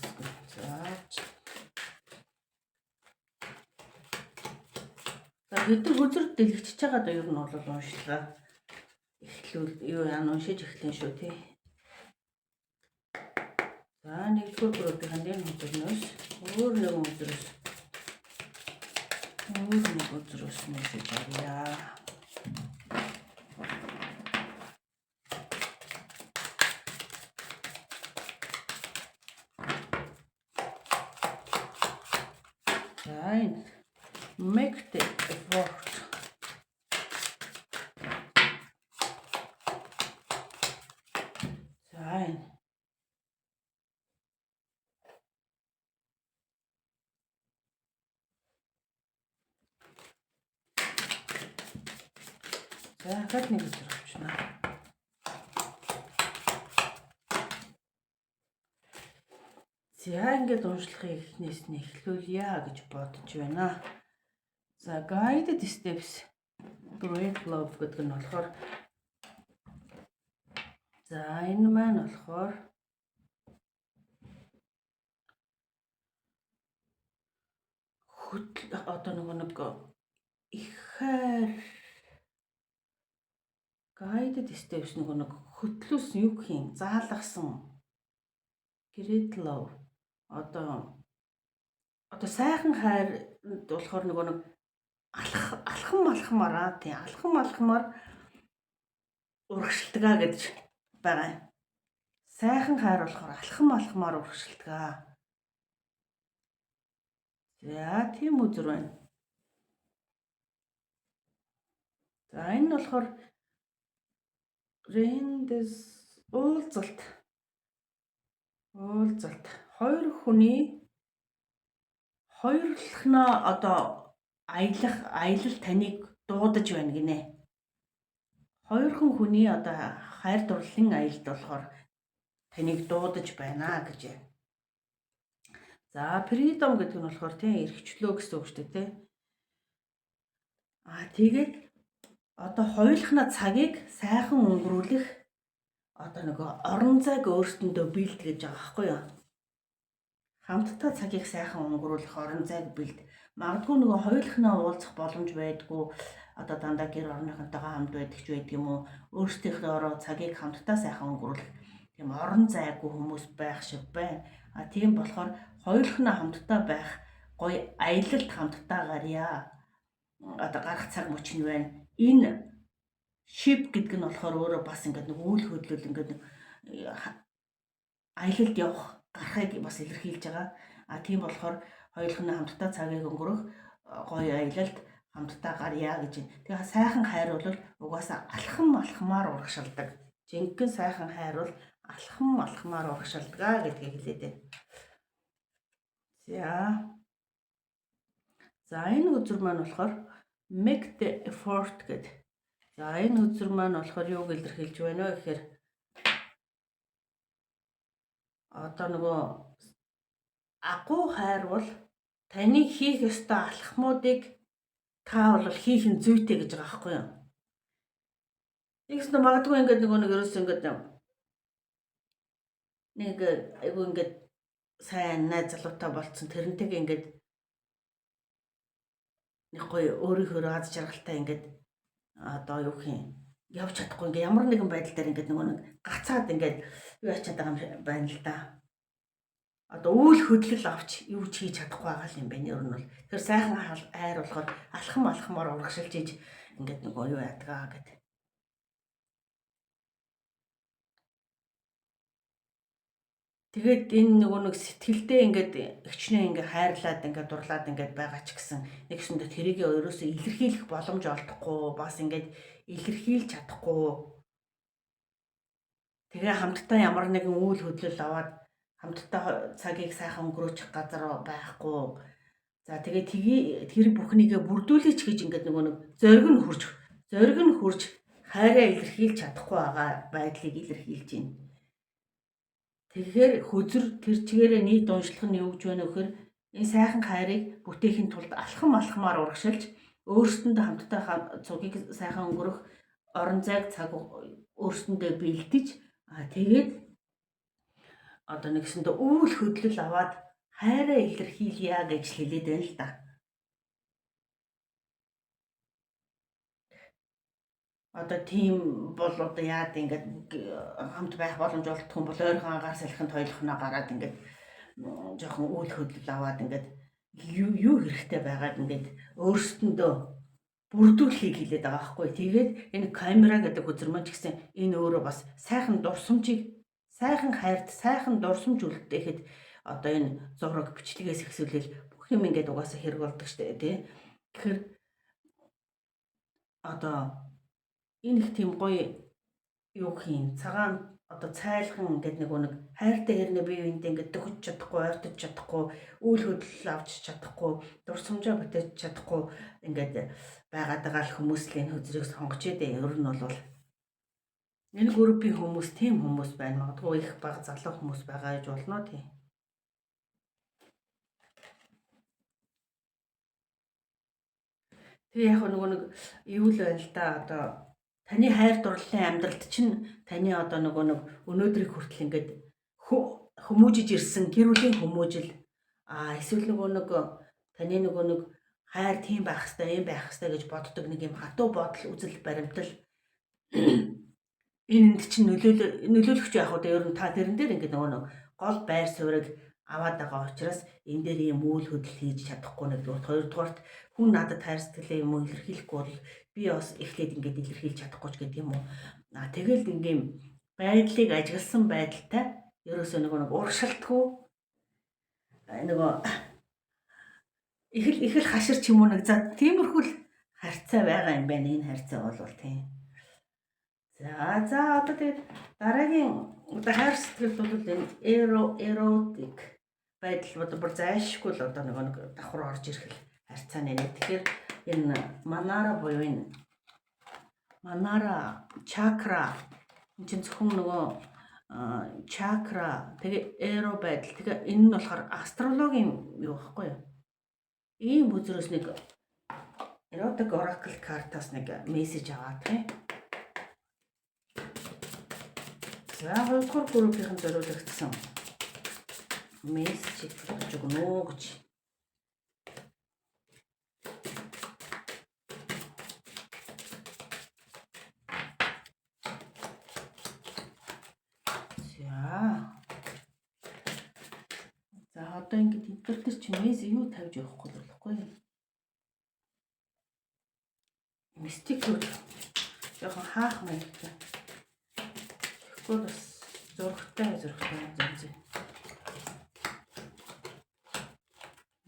[SPEAKER 1] За хэдэн хөзөр дэлгэжиж байгаа да ер нь бол уншлага эхлүүл юу уншиж эхлэн шүү тий. За нэгдүгээр группийн дээр хөзөрнөөс өөр нэг хөзрөөс мессеж авъя. Make the effort. За дахиад нэг хөзөр авчнаа. За ингээд уншлахыг эхнээс нь эхлүүлье гэж бодож байна. За guided steps great love гэдэг нь болохоор за энэ маань болохоор одоо нэг их хайр guided steps нэг хөтлөөс юу гэх юм заалгасан great love одоо сайхан хайр болохоор нэг алхам урагшилтгаа гэж байгаа. Сайхан хайр болохоор алхамаар урагшилтгаа. За тийм үзэр байна. За энэ нь болохоор Рэндес уулзалт хоёр хүний хоёрлохноо одоо аялал таныг дуудаж байна гинэ. Хоёр хүний одоо хайр дурлалын аялалд болохоор таныг дуудаж байна гэж. За freedom гэдэг нь болохоор тийм эрхчлөө гэсэн үг шүү дээ, тийм. Тэгээд одоо хоёулахна цагийг сайхан өнгөрүүлэх одоо орон зайг өөрсдөндөө бэлд гэж байгаа байхгүй юу? Хамтдаа цагийг сайхан өнгөрүүлэх орон зайг бэлд. Магадгүй хоёулахнаа уулзах боломж байдгүй одоо дандаа гэр орныхонтойгоо хамт байдаг ч байдаг юм уу? Өөрсдийнхөө цагийг хамтдаа сайхан өнгөрүүлэх тийм орон зайгүй хүмүүс байх шиг байна. Тийм болохоор хоёулахнаа хамтдаа байх гоё аялалд хамтдаа гарья. Одоо гарах цаг мөч нь байна. Энэ ship гэдэг нь болохоор өөрөө бас ингээд үйл хөдлөл ингээд аялалд явах гарахыг бас илэрхийлж байгаа. Тийм болохоор хоёулахнаа хамтдаа цагийг өнгөрөх гоё аялалд хамтдаа гарья гэж. Тэгээ сайхан хайр бол угаасаа алхамаар урагшилдаг. Жинхэнэ сайхан хайр бол алхамаар урагшилдаг гэдгийг хэлээд байна. За энэ үзэр маань болохоор make the effort гэдэг. За энэ үзэр маань болохоор юуг илэрхийлж байна вэ гэхээр одоо агуу хайр бол таны хийх ёстой алхмуудыг та бол хийх нь зүйтэй гэж байгаа байхгүй юу? Тэгсэн нь магадгүй ингээд ерөөс ингээд айгу ингээд сайн найз залуутай болцсон тэрнтэйгээ ингээд нэг гоё өөрийнхөө аз жаргалтай ингээд одоо юу гэх юм явж чадахгүй ингээд ямар нэгэн байдал дээр ингээд нэг гацаад ингээд юу ячаад байгаа юм байна л да. Одоо үйл хөдлөл авч юу ч хийж чадахгүй байгаа юм байна. Ер нь бол тэр сайхан хайр болохоор алхамаар урагшилж иж ингээд юу яадгаа гэдэг. Тэгээд энэ сэтгэлдээ ингээд хичнээн ингээд хайрлаад ингээд дурлаад ингээд байгаа ч гэсэн нэгсэндээ тэрийг ерөөсөө илэрхийлэх боломж олдохгүй бас ингээд илэрхийлж чадахгүй. Тэгээ хамтдаа ямар нэгэн үйл хөдлөл аваад хамтдаа цагийг сайхан өнгөрөөчих газар байхгүй. За тэгээ тэр бүхнийгээ бүрдүүлээч гэж ингээд зориг нь хурж хайраа илэрхийлж чадахгүй байгаа байдлыг илэрхийлж байна. Тэгэхээр хөзөр тэр чигээрээ нийт уншлах нь юу гэж байна вэ гэхээр энэ сайхан хайрыг бүтээхийн тулд алхамаар урагшилж өөрсдөндөө хамтдаа цугийг сайхан өнгөрөх орон зайг цаг өөрсдөндөө бэлдэж тэгээд одоо нэгсэндээ үйл хөдлөл аваад хайраа илэрхийлье гэж хэлээд байна л да. Одоо тийм бол одоо яад ингээд хамт байх боломж олдох юм бол ойрхон агаар салхинд хоёулахнаа гараад ингээд жоохон үйл хөдлөл аваад ингээд юу хэрэгтэй байгаад ингээд өөрсдөндөө бүрдүүлэхийг хэлээд байгаа байхгүй. Тэгээд энэ камера гэдэг үзэр маань ч гэсэн энэ өөрөө бас сайхан дурсамжийг сайхан хайрт сайхан дурсамж үлдээхэд одоо энэ зураг бичлэгээс ихсүүлэл бүх юм ингээд угаасаа хэрэг болдог штэ тий. Тэгэхээр одоо энэ их тийм гоё юу гэх юм цагаан одоо цайлхан ингээд нэг хайртай хэрнээ бие биендээ ингээд дөхөж чадахгүй, ойртож чадахгүй, үйл хөдлөл авч чадахгүй, дурсамжаа бүтээж чадахгүй ингээд байгаад байгаа л хүмүүс л энэ хөзрийг сонгож дээ. Ер нь бол энэ группийн хүмүүс тийм хүмүүс байна. Магадгүй их бага залуу хүмүүс байгаа гэж болно тий. Тэгээ яг нөгөө нэг юу л байна л да одоо таны хайр дурлалын амьдралд чинь таны одоо нөгөө нэг өнөөдрийг хүртэл ингээд хүмүүжиж ирсэн гэр бүлийн хүмүүжил эсвэл нөгөө нэг таны нөгөө нэг хайр тийм байх хэвээр юм байх хэвээр гэж боддог нэг юм хатуу бодол үзэл баримтал энэ энд чинь нөлөөлөгч яг одоо ер нь та тэрэн дээр ингээд нөгөө нэг гол байр суурийг аваад байгаа учраас энэ дээр ийм үйл хөдлөл хийж чадахгүй нэгдүгээр хоёрдугаарт хүн надад хайр сэтгэлээ юм уу илэрхийлэхгүй бол би бас эхлээд ингээд илэрхийлж чадахгүй ч гэдэг юм уу. Тэгэл ингээм байдлыг ажигласан байдалтай ерөөсөө нэг урагшилтгүй нөгөө их л хаширч юм уу нэг за тиймэрхүү харьцаа байгаа юм байна энэ харьцаа бол тийм. За одоо тэгээд дараагийн одоо хайр сэтгэл бол энэ эротик байдал одоо бүр зайлшгүй л одоо нэг давхар орж ирэх харьцааны нэг. Тэгэхээр энэ манара буюу энэ манара чакра энэ чинь зөвхөн нөгөө чакра тэгээ эро байдал тэгээ энэ нь болохоор астрологийн юу байхгүй юу? Ийм үзрөөс нэг эротик оракл картаас нэг мессеж аваад тийм. За хоёрдугаар группийн зориулагдсан мессеж гэж өгнө гэж. За одоо ингэж интернет чи мессеж юу тавьж явахгүй болохгүй. Мистик үү? Яхан хаах маягтай. Тэгэхгүй бас зургтай зэнзээ.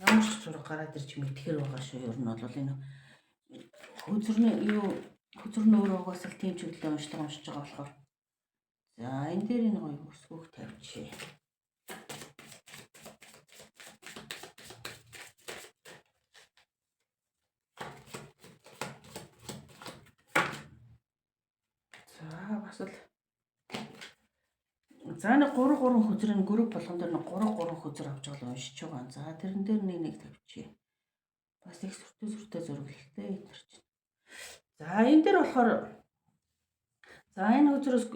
[SPEAKER 1] Ямар ч зураг гараад ирж мэдхээр байгаа шүү. Ер нь бол энэ хөзөрнө өөрөө угаас л тийм чиглэлээр уншиж байгаа болохоор. За энэ дээр нэг гоё өсгөх тавьчих. Бас л за нэг 3 хөзрийн групп болгон дээр нэг 3 хөзөр авч байгаа уншиж байгаа. За тэрэн дээр нэг тавьчих. Бас их сүртэй зургалтай энэ чинь. За энэ дээр болохоор за энэ хөзрөөс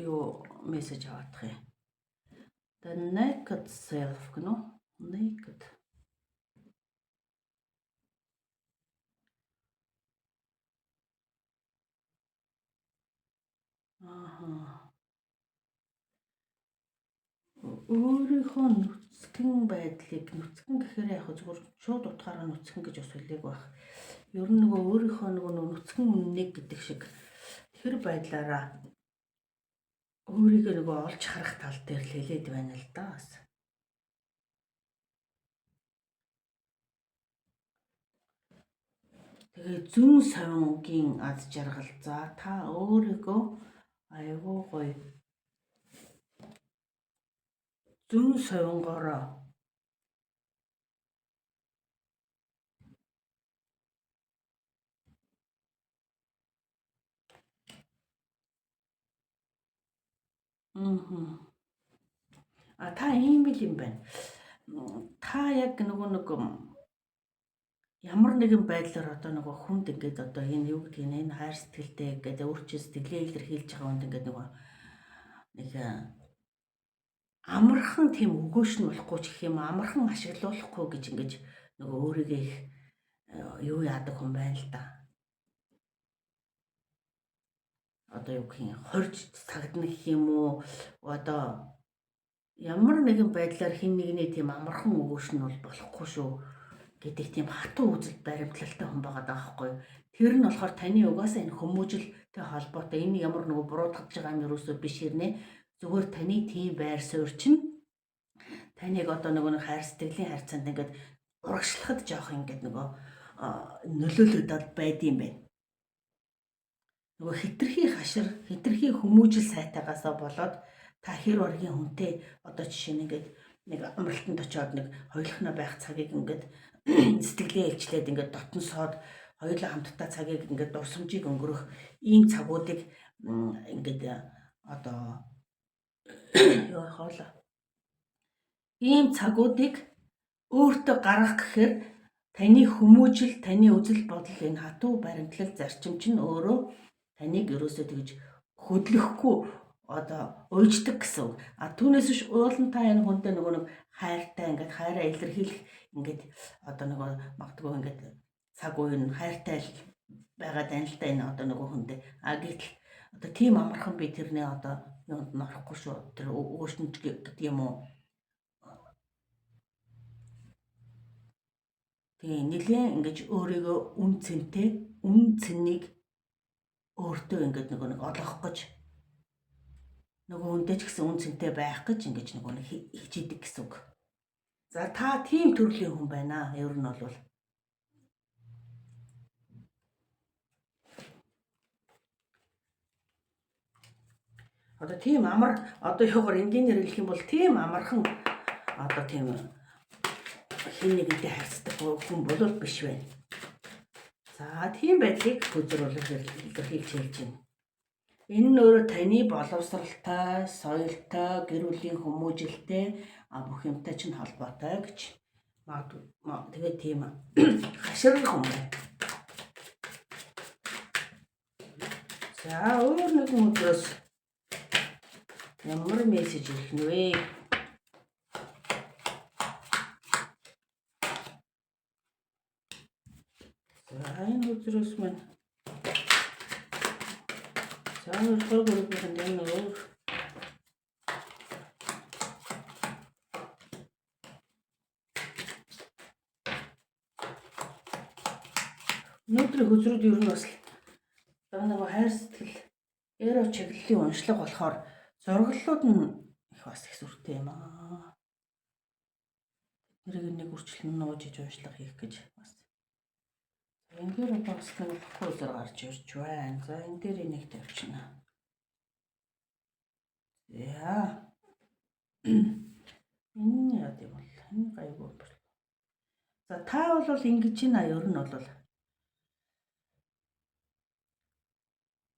[SPEAKER 1] юу мессеж аваадах юм. The naked self гэнэ үү? Naked. Өөрийнхөө нүцгэн байдлыг нүцгэн гэхээр яг зүгээр шууд утгаараа нүцгэн гэж бас хэлээг байх. Ер нь нөгөө өөрийнхөө нөгөө нүцгэн үннийг гэдэг шиг тэр байдлаараа өөрийгөө нөгөө олж харах тал дээр л хэлээд байна л да бас. Тэгээ зүүн совингийн аз жаргал. За та өөрийгөө айгуу гоё зүүн совингороо та ийм л юм байна. Та яг нөгөө нэг ямар нэгэн байдлаар одоо нөгөө хүнд ингээд одоо энэ юу гэдгийг энэ хайр сэтгэлтэй гэдэг өөрчилж сэтгэлээ илэрхийлж байгаа хүнд ингээд нөгөө нэг амархан тийм өгөөш нь болохгүй ч гэх юм амархан ашиглуулахгүй гэж ингэж нөгөө өөрийгөө их юу яадаг хүн байна л да. Одоо юу гэх юм хорж цагдна гэх юм уу одоо ямар нэгэн байдлаар хин нэгний тийм амархан өгөөш нь бол болохгүй шүү гэдэг тийм хатуу үзэл баримтлалтай хүн байгаа даахгүй. Тэр нь болохоор таны угаасаа энэ хүмүүжлтэй холбоотой энэ ямар нөгөө буруудгаж байгаа юм ерөөсөө биш хэрнээ зүгээр таны тийм байр суурь чинь таныг одоо нөгөө нэг хайр сэтгэлийн харьцаанд ингээд урагшлахад жоох ингээд нөгөө нөлөөлөд байд юм байна. Нөгөө хитрхи хашир, хитрхи хүмүүжил сайтаагаасаа болоод та хэр оргийн хүнтэй одоо жишээ нь ингээд нэг амралтанд очиод нэг хоёулахна байх цагийг ингээд сэтгэлээ илчлээд ингээд дотн соод хоёулаа хамтдаа цагийг ингээд дурсамжийг өнгөрөх ийм цагуудыг ингээд одоо ёо хоолоо ийм цагуудыг өөртөө гаргах гэхээр таны хүмүүжил, таны үзэл бодол энэ хатуу баримтлал зарчим чинь өөрөө таныг ерөөсөө тэгж хөдлөхгүй одоо уйждаг гэсэн үг. Түүнээс биш уулын та энэ хүнтэй нөгөө нэг хайртай ингээд хайраа илэрхийлэх ингээд одоо нөгөө магадгүй ингээд цаг үеийн хайртай байгаа данилтай энэ одоо нөгөө хүндээ гэтэл одоо тийм амархан би тэрний одоо юунд нь орохгүй шүү. Тэр өөшнөж гэдэг юм уу? Тэгээ нэлээд ингэж өөрийгөө үн цэнийг өөртөө ингээд нөгөө нэг олгох гэж нөгөө хүндээ ч гэсэн үн цэнтэй байх гэж ингэж нөгөө нэг хичээдэг гэсэн үг. За та тийм төрлийн хүн байна. Ер нь бол одоо тийм амар одоо ягаар энгийнээр хэлэх юм бол тийм амархан одоо тийм хин нэгтэй харьцдаг хүн бол биш байна. За тийм байдлыг хөзрүүлэх илэрхийлж хэлж байна. Энэ нь өөрөө таны боловсралтай, соёлтой, гэр бүлийн хүмүүжилтэй бүх юмтай чинь холбоотой гэж тэгээд тийм хаширгах хүн байна. За өөр нэгэн өдрөөс ямар мессеж ирэх нь вэ? За энэ өдрөөс маань за өөрөөр хэлбэл өнөөдрийн хөзрүүд ер нь бас нэг хайр сэтгэл эро чиглэлийн уншлага болохоор зураглалууд нь их бас их сүртэй юм аа. Тэрийг нэг үрчлэн нууж иж уншлага хийх гэж бас. Энгээр одоо бас нэг хөөсөр гарч ирж байна. За энэ дээр нэг тавьчихна. За. Энэ яа гэв бол энэ гайгүй бол. За та бол ингэж байна ер нь бол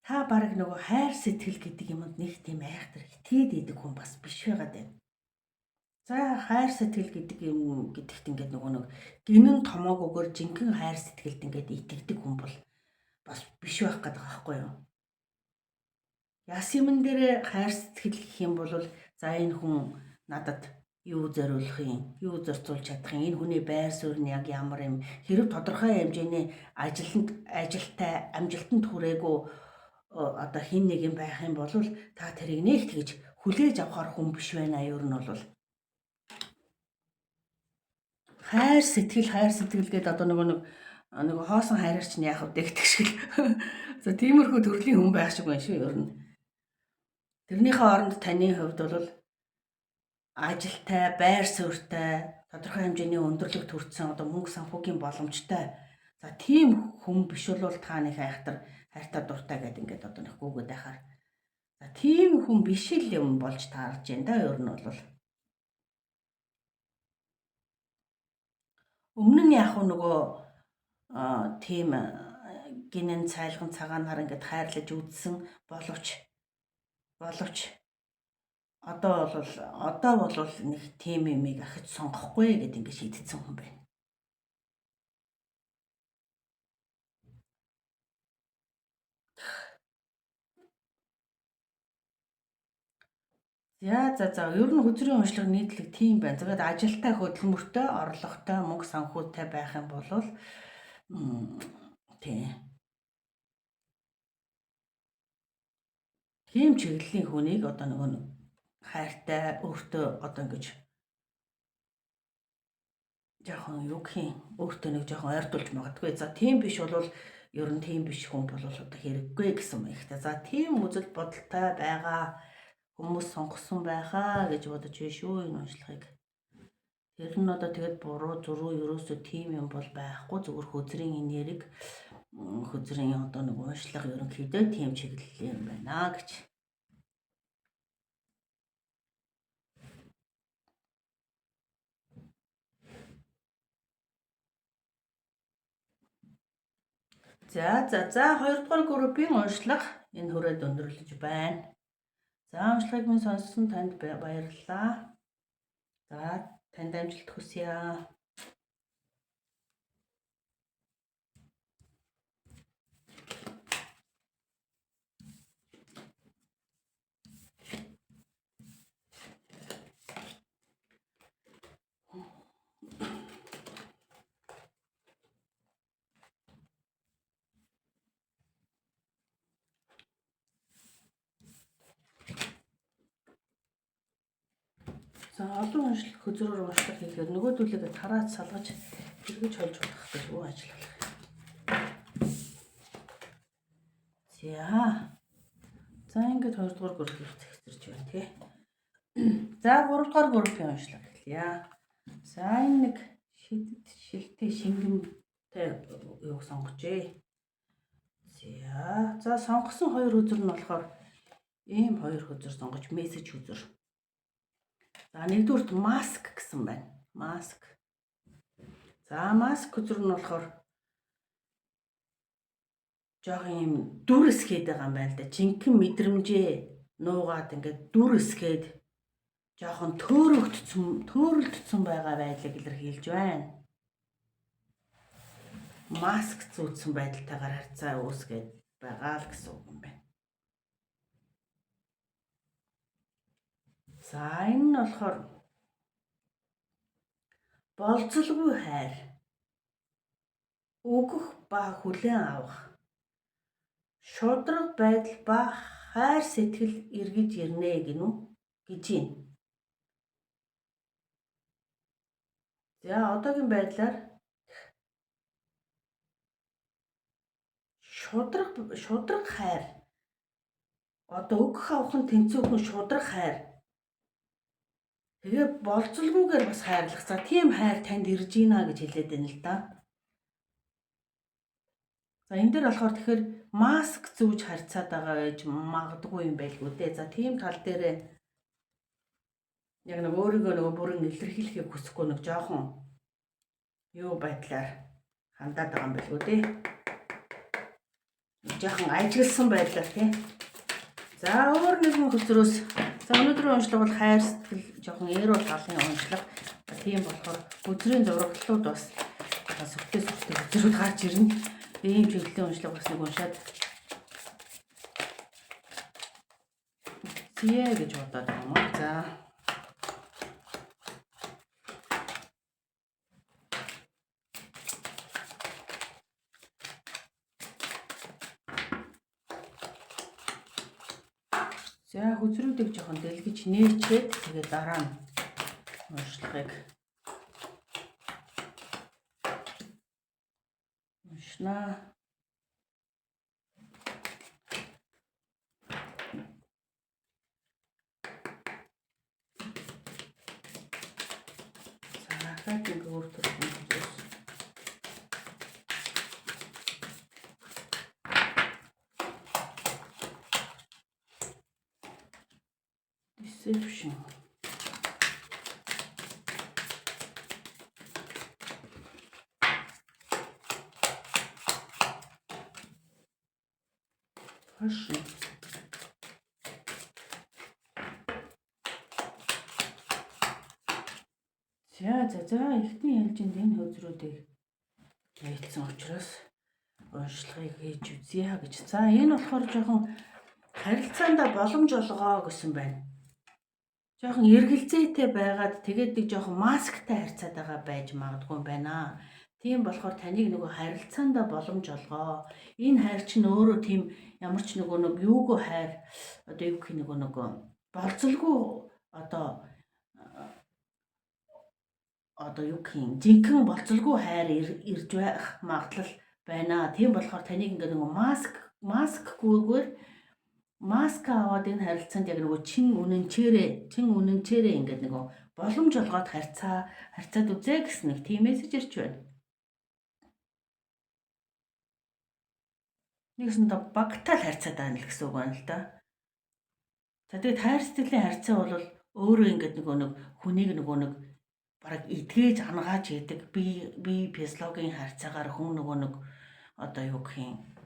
[SPEAKER 1] та бараг нөгөө хайр сэтгэл гэдэг юмд нэг тийм айхтар хитээд идэг хүн бас биш байгаад байна. За хайр сэтгэл гэдэг юм гэдэгт ингээд нөгөө нэг гинэн томоогүйгээр жинхэнэ хайр сэтгэлд ингээд итгэдэг хүн бол бас биш байх гэдэг байхгүй юу? Ясимэн дээр хайр сэтгэл гэх юм бол за энэ хүн надад юу зориулах юм, юу зарцуулж чадах юм, энэ хүний байр суурь нь яг ямар юм, хэрэг тодорхой хэмжээний ажилтай амжилтанд хүрээгүй одоо хин нэг юм байх юм бол та тэрийг нэг тэгж хүлээж авахар хүн биш байна. Ер нь бол хайр сэтгэл гэдэг одоо нөгөө хоосон хайрч нь яах вэ гэдэг шиг. За тиймэрхүү төрлийн хүн байх шиг байна шүү ер нь. Тэрнийхээ оронд таны хувьд бол ажилтай, байр суурьтай, тодорхой хэмжээний өндөрлөг төрсэн одоо мөнгө санхүүгийн боломжтой. За тийм хүн биш бол та нэг хайртай дуртай гэдэг ингээд одоо нэг гүгээд байхаар. За тийм хүн биш л юм болж таарж байна да ер нь бол. Өмнө нь яг нөгөө тийм гинэн цайлган цагаанаар ингээд хайрлаж үзсэн боловч одоо бол нэг тийм юмыг ахиж сонгохгүй гэдэг ингээд шийдсэн хүн байна. За ер нь хөзрийн уншлага нийтлэг тийм байна. Тэгээд ажилтай хөдөлмөртэй, орлоготой, мөнгө санхүүтэй байх юм бол тийм чиглэлийн хүнийг одоо нөгөө хайртай өөртөө одоо ингэж жоохон юу гэх юм өөртөө нэг жоохон ойртуулж магадгүй. За тийм биш бол ер нь тийм биш хүн бол одоо хэрэггүй гэсэн юм ихтэй. За тийм үзэл бодолтой байгаа хүмүүс сонгосон байхаа гэж бодож байна шүү энэ уншлагыг. Тэр нь одоо тэгээд буруу зуруу ерөөсөө тийм юм бол байхгүй. Зүгээр хөзрийн энэ яриг хөзрийн одоо нэг уншлага ерөнхийдөө тийм чиглэл юм байна гэж. За 2 дугаар группийн уншлага энэ хүрээд өндөрлөж байна. За уншлагыг минь сонссон танд баярлалаа. За танд амжилт хүсье. За олон уншлах хөзрөөр уншлах хийхээр нөгөөдүүлээ тараад салгаж хэрэгж холж болох гэж юу ажиллах. За ингээд 2 дугаар группийг зэгцэрч байна тий. За 3 дугаар группийн уншлага эхлэе. За энэ нэг шилтэй шингэмтэй юуг сонгожээ. За сонгосон 2 хөзөр нь болохоор ийм 2 хөзөр сонгож мессеж хөзөр. За нэгдүгürt маск гэсэн байна. Маск. За маск хөзөр нь болохоор жоохон юм дүрсгээд байгаа юм байна л да. Жинхэнэ мэдрэмжээ нуугаад ингээд дүрсгээд жоохон төөрөлдсөн байгаа байдлыг илэрхийлж байна. Маск зүүцсэн байдалтайгаар харьцаа үүсгээд байгаа л гэсэн үг юм байна. За энэ нь болохоор болцолгүй хайр, өгөх ба хүлээн авах, шудраг байдал ба хайр сэтгэл эргэж ирнэ гинүү гэж юм. За одоогийн байдлаар шудраг хайр, одоо өгөх авахын тэнцвэрхэн шудраг хайр. Тэгээ болцолгүйгээр бас хайрлах. За тийм хайр танд ирж ийна гэж хэлээд байна л да. За энэ дээр болохоор тэгэхээр маск зүүж харьцаад байгаа гэж магадгүй юм байлгүй дээ. За тийм тал дээр яг нэг өөрийгөө нөгөө бүрэн илэрхийлэхийг хүсэхгүй нэг жоохон юу байдлаар хандаад байгаа юм байлгүй дээ. Жоохон ажигласан байдлаар тий. За өөр нэгэн хөзрөөс за өнөөдрийн уншлага бол хайр сэтгэл жоохон эрүүл талын уншлага. Тийм болохоор хөзрийн зураглалууд бас сүртэй хөзрүүд гарч ирнэ. Ийм чиглэлийн уншлага бас нэг уншаад зээ гэж бодоод байгаа юм аа. За За хөзрүүдийг жоохон дэлгэж нээчээд тэгээд дараа нь уншлагыг уншнаа. За дахиад нэг өөр төрлийн хөзрөөс deception. Passion. За ихний ээлжинд энэ хөзрүүдийг хэлсэн учраас уншлагыг хийж үзье гэж. За энэ болохоор жоохон харилцаанд боломж олгоо гэсэн байна. Жоохон эргэлзээтэй байгаад тэгээд нэг жоохон масктай харьцаад байгаа байж магадгүй байна. Тийм болохоор таныг нөгөө харилцаанд боломж олгоо. Энэ хайр чинь өөрөө тийм ямар ч нөгөө нэг юугүй хайр одоо юу гэх нөгөө болцолгүй одоо юу гэх юм жинхэнэ болцолгүй хайр ирж байх магадлал байна. Тийм болохоор таныг ингээ нөгөө маскгүйгээр маск аваад энэ харилцаанд яг нөгөө чин үнэнчээрээ ингээд нөгөө боломж олгоод харьцаад үзээ гэсэн нэг тийм мессеж ирж байна. Нэгсэндээ багтаал харьцаад байна л гэсэн үг байна л да. За тэгээд хайр сэтгэлийн харьцаа бол өөрөө ингээд нэг хүнийг нэг бараг эдгээж ангааж яадаг би физиологийн харьцаагаар хүн нэг одоо юу гэх юм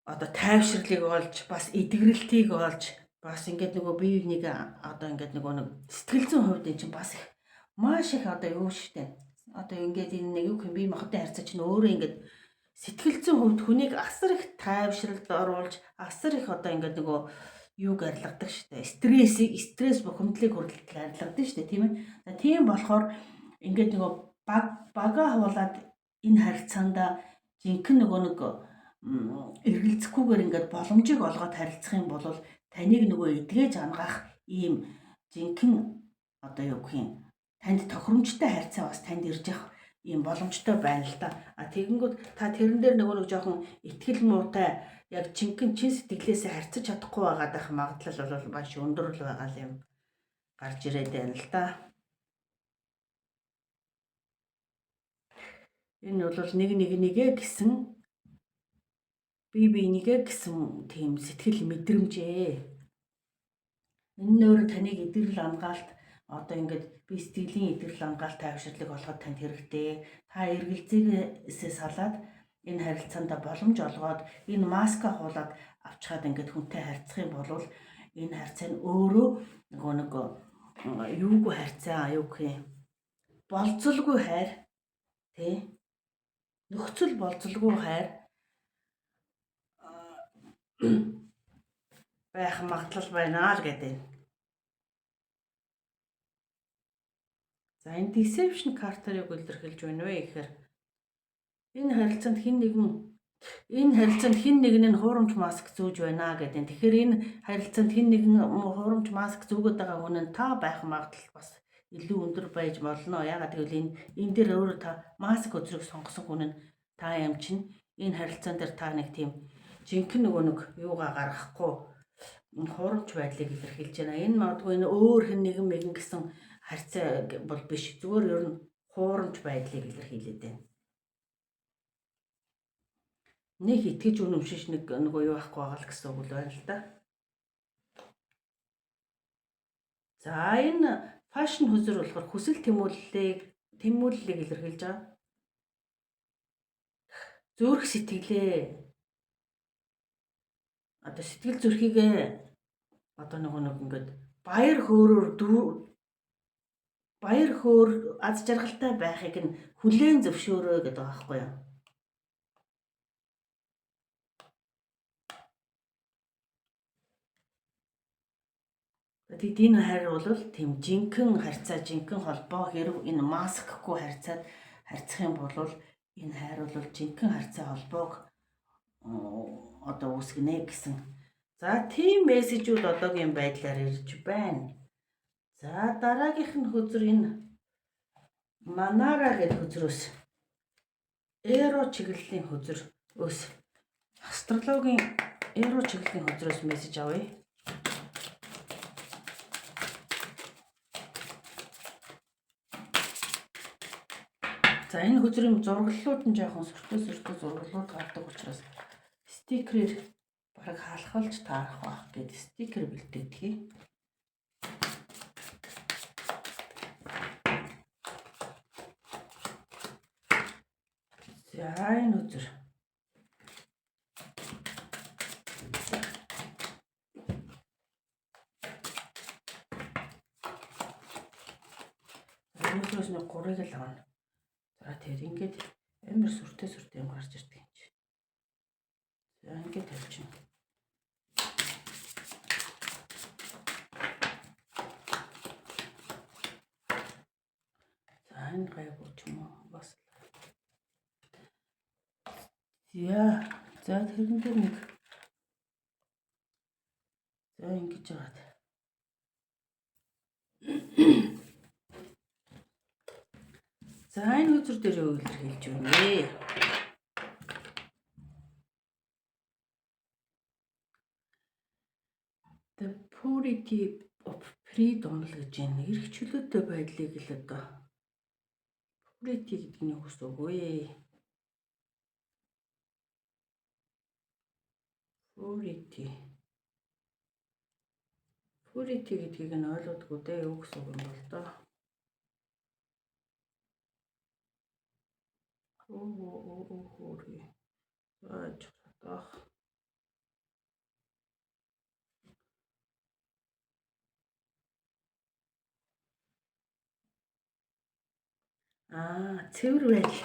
[SPEAKER 1] одоо тайвширлыг олж бас эдгэрэлтийг олж бас ингээд нөгөө бие биенийг одоо ингээд нэг сэтгэл зүйн хувьд энэ чинь бас их маш их одоо юу штэ одоо ингээд энэ нэг юу юм бие махбодын харьцаа чинь өөрөө ингээд сэтгэл зүйн хувьд хүнийг асар их тайвшралд оруулж асар их одоо ингээд нөгөө юу гаргадаг штэ стресс бухимдлыг хүртэл гаргадаг штэ тийм ээ. Тийм болохоор ингээд нөгөө бага хавуулаад энэ харьцаанд жинхэнэ нөгөө эргэлзэхгүйгээр ингээд боломжийг олгоод харилцах юм бол таныг нөгөө эдгээж ангаах ийм жинхэнэ одоо юу гэх юм танд тохиромжтой хайрцаа бас танд ирж явах ийм боломжтой байна л да. Тэгэнгүүт та тэрэн дээр нөгөө нэг жоохон ихтгэл муутай яг жинхэнэ чин сэтгэлээсээ харьцаж чадахгүй байгаадах магадлал бол маш өндөр л байгаа юм гарч ирээд байна л да. Энэ бол нэгээ гэсэн бие биенийгээ гэсэн тийм сэтгэл мэдрэмжээ. Энэ нь өөрөө таныг эдгэрэл хамгаалт одоо ингээд бие сэтгэлийн эдгэрэл хамгаалт тайвширлыг олоход танд хэрэгтэй. Та эргэлзээсээ салаад энэ харилцаанд боломж олгоод энэ маска хуулаад авчхаад ингээд хүнтэй харьцах юм бол энэ харьцаа нь өөрөө нөгөө нэг юугүй харьцаа юу гэх юм болцолгүй хайр тий нөхцөл болцолгүй хайр байх магадлал байна л гэдэг. За энэ deception картаар яг илэрхийлж байна вэ гэхээр энэ харилцаанд хэн нэгэн нь хуурамч маск зүүж байна гэдэг. Тэгэхээр энэ харилцаанд хэн нэгэн хуурамч маск зүүгээд байгаа хүн нь та байх магадлал бас илүү өндөр байж болно. Ягаад гэвэл энэ дээр өөрөө та маск үзрийг сонгосон хүн нь та юм чинь энэ харилцаан дээр та нэг тийм жинхэнэ нөгөө нэг юугаа гаргахгүй хуурамч байдлыг илэрхийлж байна. Энэ магадгүй энэ өөр хэн нэгэн гэсэн харьцаа бол биш. Зүгээр ер нь хуурамч байдлыг илэрхийлээд байна. Нэг итгэж үнэмшиж нөгөө юу ахгүй байгаа л гэсэн үг л байна л да. За энэ фашн хөзөр болохоор хүсэл тэмүүллийг илэрхийлж байгаа. Зүрх сэтгэлээ одоо сэтгэл зүрхийгээ одоо нэг ингээд баяр хөөр аз жаргалтай байхыг нь хүлээн зөвшөөрөө гэдэг байгаа байхгүй юу? Тэгэд энэ хайр бол тийм жинхэнэ харьцаа, жинхэнэ холбоо хэрэг энэ маскгүй харьцах юм бол энэ хайр бол жинхэнэ харьцаа холбоог одоо үүсгэнэ гэсэн. За тийм мессежүүд одоогийн байдлаар ирж байна. За дараагийнх нь хөзөр энэ Манара гэдэг хөзрөөс эро чиглэлийн хөзрөөс астрологийн эро чиглэлийн хөзрөөс мессеж авъя. За энэ хөзрийн зурглалууд нь жоохон сүртэй зурглалууд гардаг учраас стикерээр бараг халахалж таарах байх гэдэг стикер бэлтгэдэг. За энэ хөзөр өнөөдрөөс нэг 3-ыг л авна. За тэр ингээд амар сүртэй юм гарч ирдэг юм чи. За ингээд тавьчихна. За энэ гайгүй ч юм уу бас. За тэрэн дээр нэг за ингэж яваад. За энэ хөзөр дээр юу илэрхийлж байна вэ? The purity of freedom л гэж байна. Эрх чөлөөтэй байдлыг л одоо purity гэдгийг хүсв үгүй. Purity гэдгийг нь ойлгодгүй дээ юу гэсэн үг юм бол доо. Хөөе. Ачаатах. Цэвэр байдал.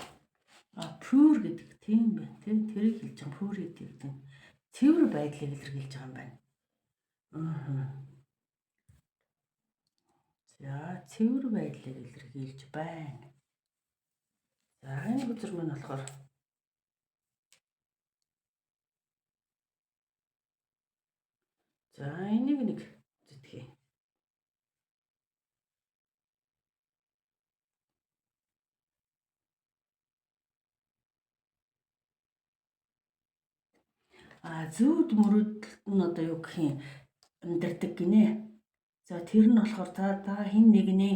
[SPEAKER 1] Pure гэдэг тийм байна. Тэрийг хэлж байгаа purity гэдэг нь цэвэр байдлыг илэрхийлж байгаа юм байна. За цэвэр байдлыг илэрхийлж байна. За энэ хөзөр мань болохоор за энийг нэг зүтгэе. зүүд мөрөдөлт нь одоо юу гэх юм амьдардаг гинэ. За тэр нь болохоор та хин нэгний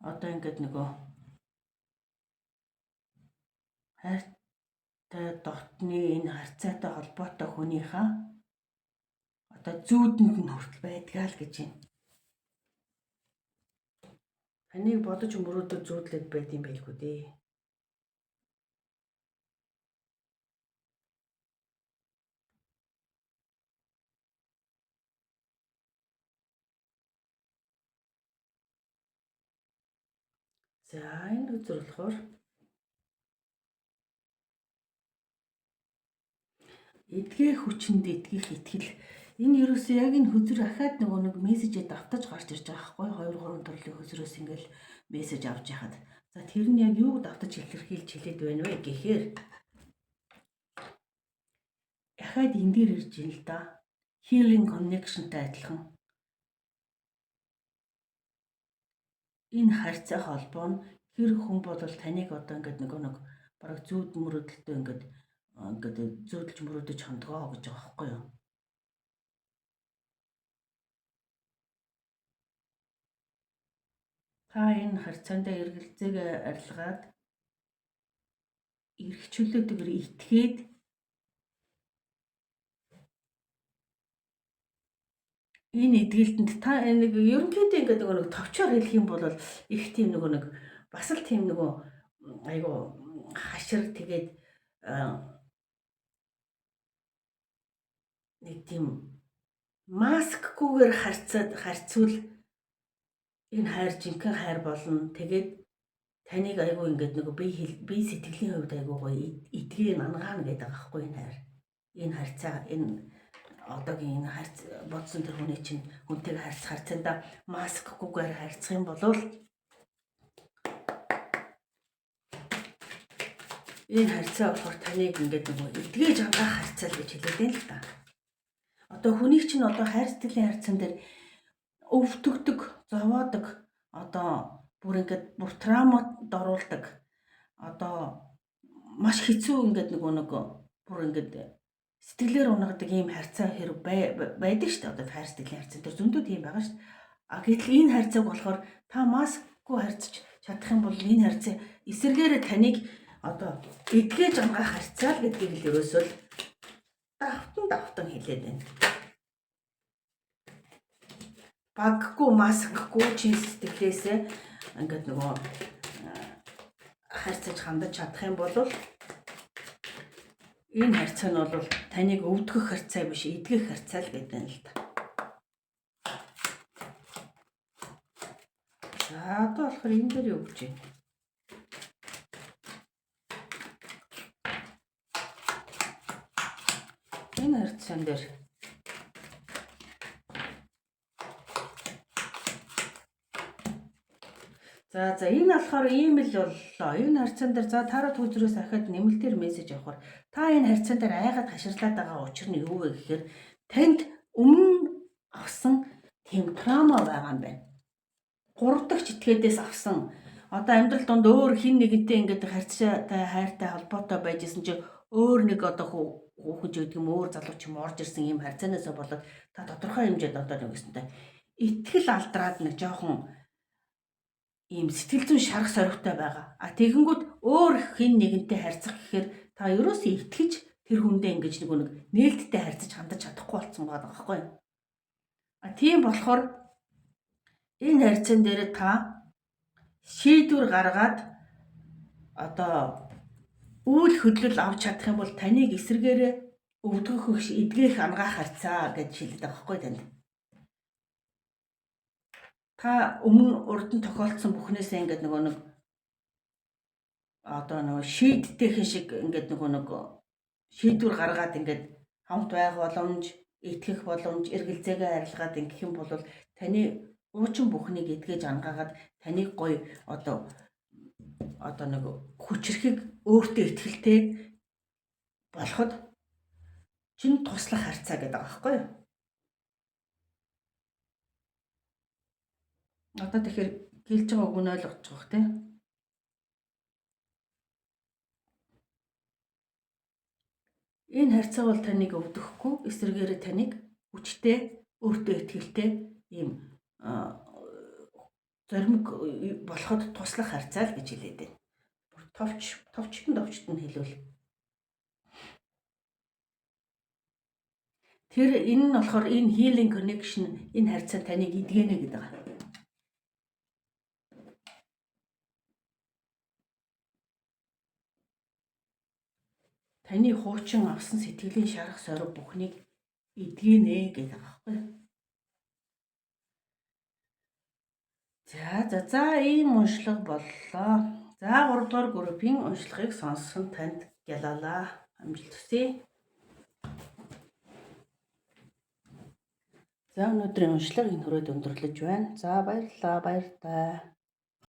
[SPEAKER 1] одоо ингээд нөгөө хайртай дотны энэ харьцаатай холбоотой хүнийхээ одоо зүүдэнд нь хүртэл байдгаа л гэж юм. Таныг бодож мөрөөдөө зүүдлээд байд юм байлгүй дээ. За энэ үзэр болохоор эдгээ хүчинд эдгэх итгэл энэ ерөөсөө яг энэ хөзөр ахаад нэг мессежээ давтаж гарч ирж байгаа байхгүй 2 3 төрлийн хөзрөөс ингээл мессеж авч яхад за тэр нь яг юуг давтаж илэрхийлж хэлээд байна вэ гэхээр ахаад энэ дээр ирж ин л да healing connectionтай адилхан энэ харьцаа холбоо нь хэр хүн бол таныг одоо ингээд нэг бараг зүүд мөрөдөлтөө ингээд зөөдөлж мөрөөдөж хандгаа гэж байгаа байхгүй юу? Та энэ харьцаандаа эргэлзээгээ арилгаад эрхчлөөдөөр итгээд энэ эдгэлтэнд та нэг ерөнхийдөө ингээд нэг товчоор хэлэх юм бол их тийм нэг бас л тийм айгу хашир тэгээд нэг тийм маскгүйгээр харьцуул энэ хайр жинхэнэ хайр болно. Тэгээд таныг айгу ингээд би сэтгэлийн хувьд айгу гоё эдгээ нангаана гэдэг байгаа байхгүй энэ хайр. Энэ харьцаа энэ одоогийн энэ харьц бодсон тэр хүний чинь хүнтэйгээ харьцаандаа маскгүйгээр харьцах юм бол энэ харьцаа болохоор таныг ингээд эдгээж ангаах харьцаа л гэж хэлээд байна л та. Одоо хүнийг чинь одоо хайр сэтгэлийн харьцаан дээр өвдөгдөг, зовоодог, одоо бүр ингээд бүр травмад оруулдаг. Одоо маш хэцүү ингээд бүр ингээд сэтгэлээр унагадаг ийм харьцаа хэрэг байдаг шүү дээ. Одоо хайр сэтгэлийн харьцаан дээр зөндөө тийм байгаа шүү дээ. Гэтэл энэ харьцааг болохоор та маскгүй харьцаж чадах юм бол энэ харьцаа эсэргээрээ таныг одоо эдгээж ангаах харьцаа л гэдгийг л ерөөсөө л давтан хэлээд байна. Баггүй маскгүй чин сэтгэлээсээ ингээд харьцаж хандаж чадах юм бол энэ харьцаа нь бол таныг өвдгөх харьцаа биш эдгэх харьцаа л гэдэг юм л та. За одоо болохоор энэ дээр юу гэж байна? Энэ харьцаан дээр За энэ болохоор ийм л боллоо. Энэ харьцаан дээр за тарот хүзрээс ахад нэмэлтээр мессеж авахар та энэ харьцаан дээр айгаад хаширлаад байгаа учир нь юу вэ гэхээр танд өмнө авсан тийм траума байгаа юм байна. 3 дахь этгээдээс авсан одоо амьдрал донд өөр хин нэгэнтэй ингээд харьцаатай хайртай холбоотой байжсэн чи өөр нэг одоо хүүхэд гэдэг юм өөр залуу ч юм орж ирсэн ийм харьцаанаас болоод та тодорхой хэмжээд одоо нэг өсөнтэй итгэл алдраад нэг жоохон ийм сэтгэл зүйн шарах соригтой байгаа. Тэгэнгүүт өөр хин нэгэнтэй харьцах гэхээр та ерөөсөө итгэж тэр хүндээ ингэж нэг нээлттэй харьцаж хандаж чадахгүй болсон байгаа байхгүй юу? Тийм болохоор энэ харьцаан дээр та шийдвэр гаргаад одоо үйл хөдлөл авч чадах юм бол таныг эсэргээрээ өвдгөх эдгэх ангаах харьцаа гэж хэлдэг байгаа байхгүй танд. Та өмнө урд нь тохиолдсон бүхнээсээ ингээд одоо шийдтэйхэн шиг ингээд шийдвэр гаргаад ингээд хамт байх боломж, итгэх боломж, эргэлзээгээ арилгаад ингэх юм бол таны уучин бүхнийг эдгэж ангаагаад таныг гоё одоо хүчрэхийг өөртөө итгэлтэй болоход чинь туслах харьцаа гэдэг байгаа байхгүй юу? Одоо тэгэхээр гэлж байгаа үг нь ойлгож байгаа тийм. Энэ харьцаа бол таныг өвдөхгүй, эсвэргээрээ таныг хүчтэй, өөртөө итгэлтэй ийм зоримог болоход туслах харьцаа л гэж хэлээд байна. Товчтон хэлвэл. Тэр энэ нь болохоор энэ healing connection, энэ харьцаа таныг эдгэнэ гэдэг байгаа. Таны хуучин авсан сэтгэлийн шарах сориг бүхнийг эдгэнэ гэдэг байгаа байхгүй. За ийм уншлага боллоо. За 3 дугаар группийн уншлагыг сонссон танд гялалаа. Амжилт хүсье. За өнөөдрийн уншлага энэ хүрээд өндөрлөж байна. За баярлалаа, баяр таа.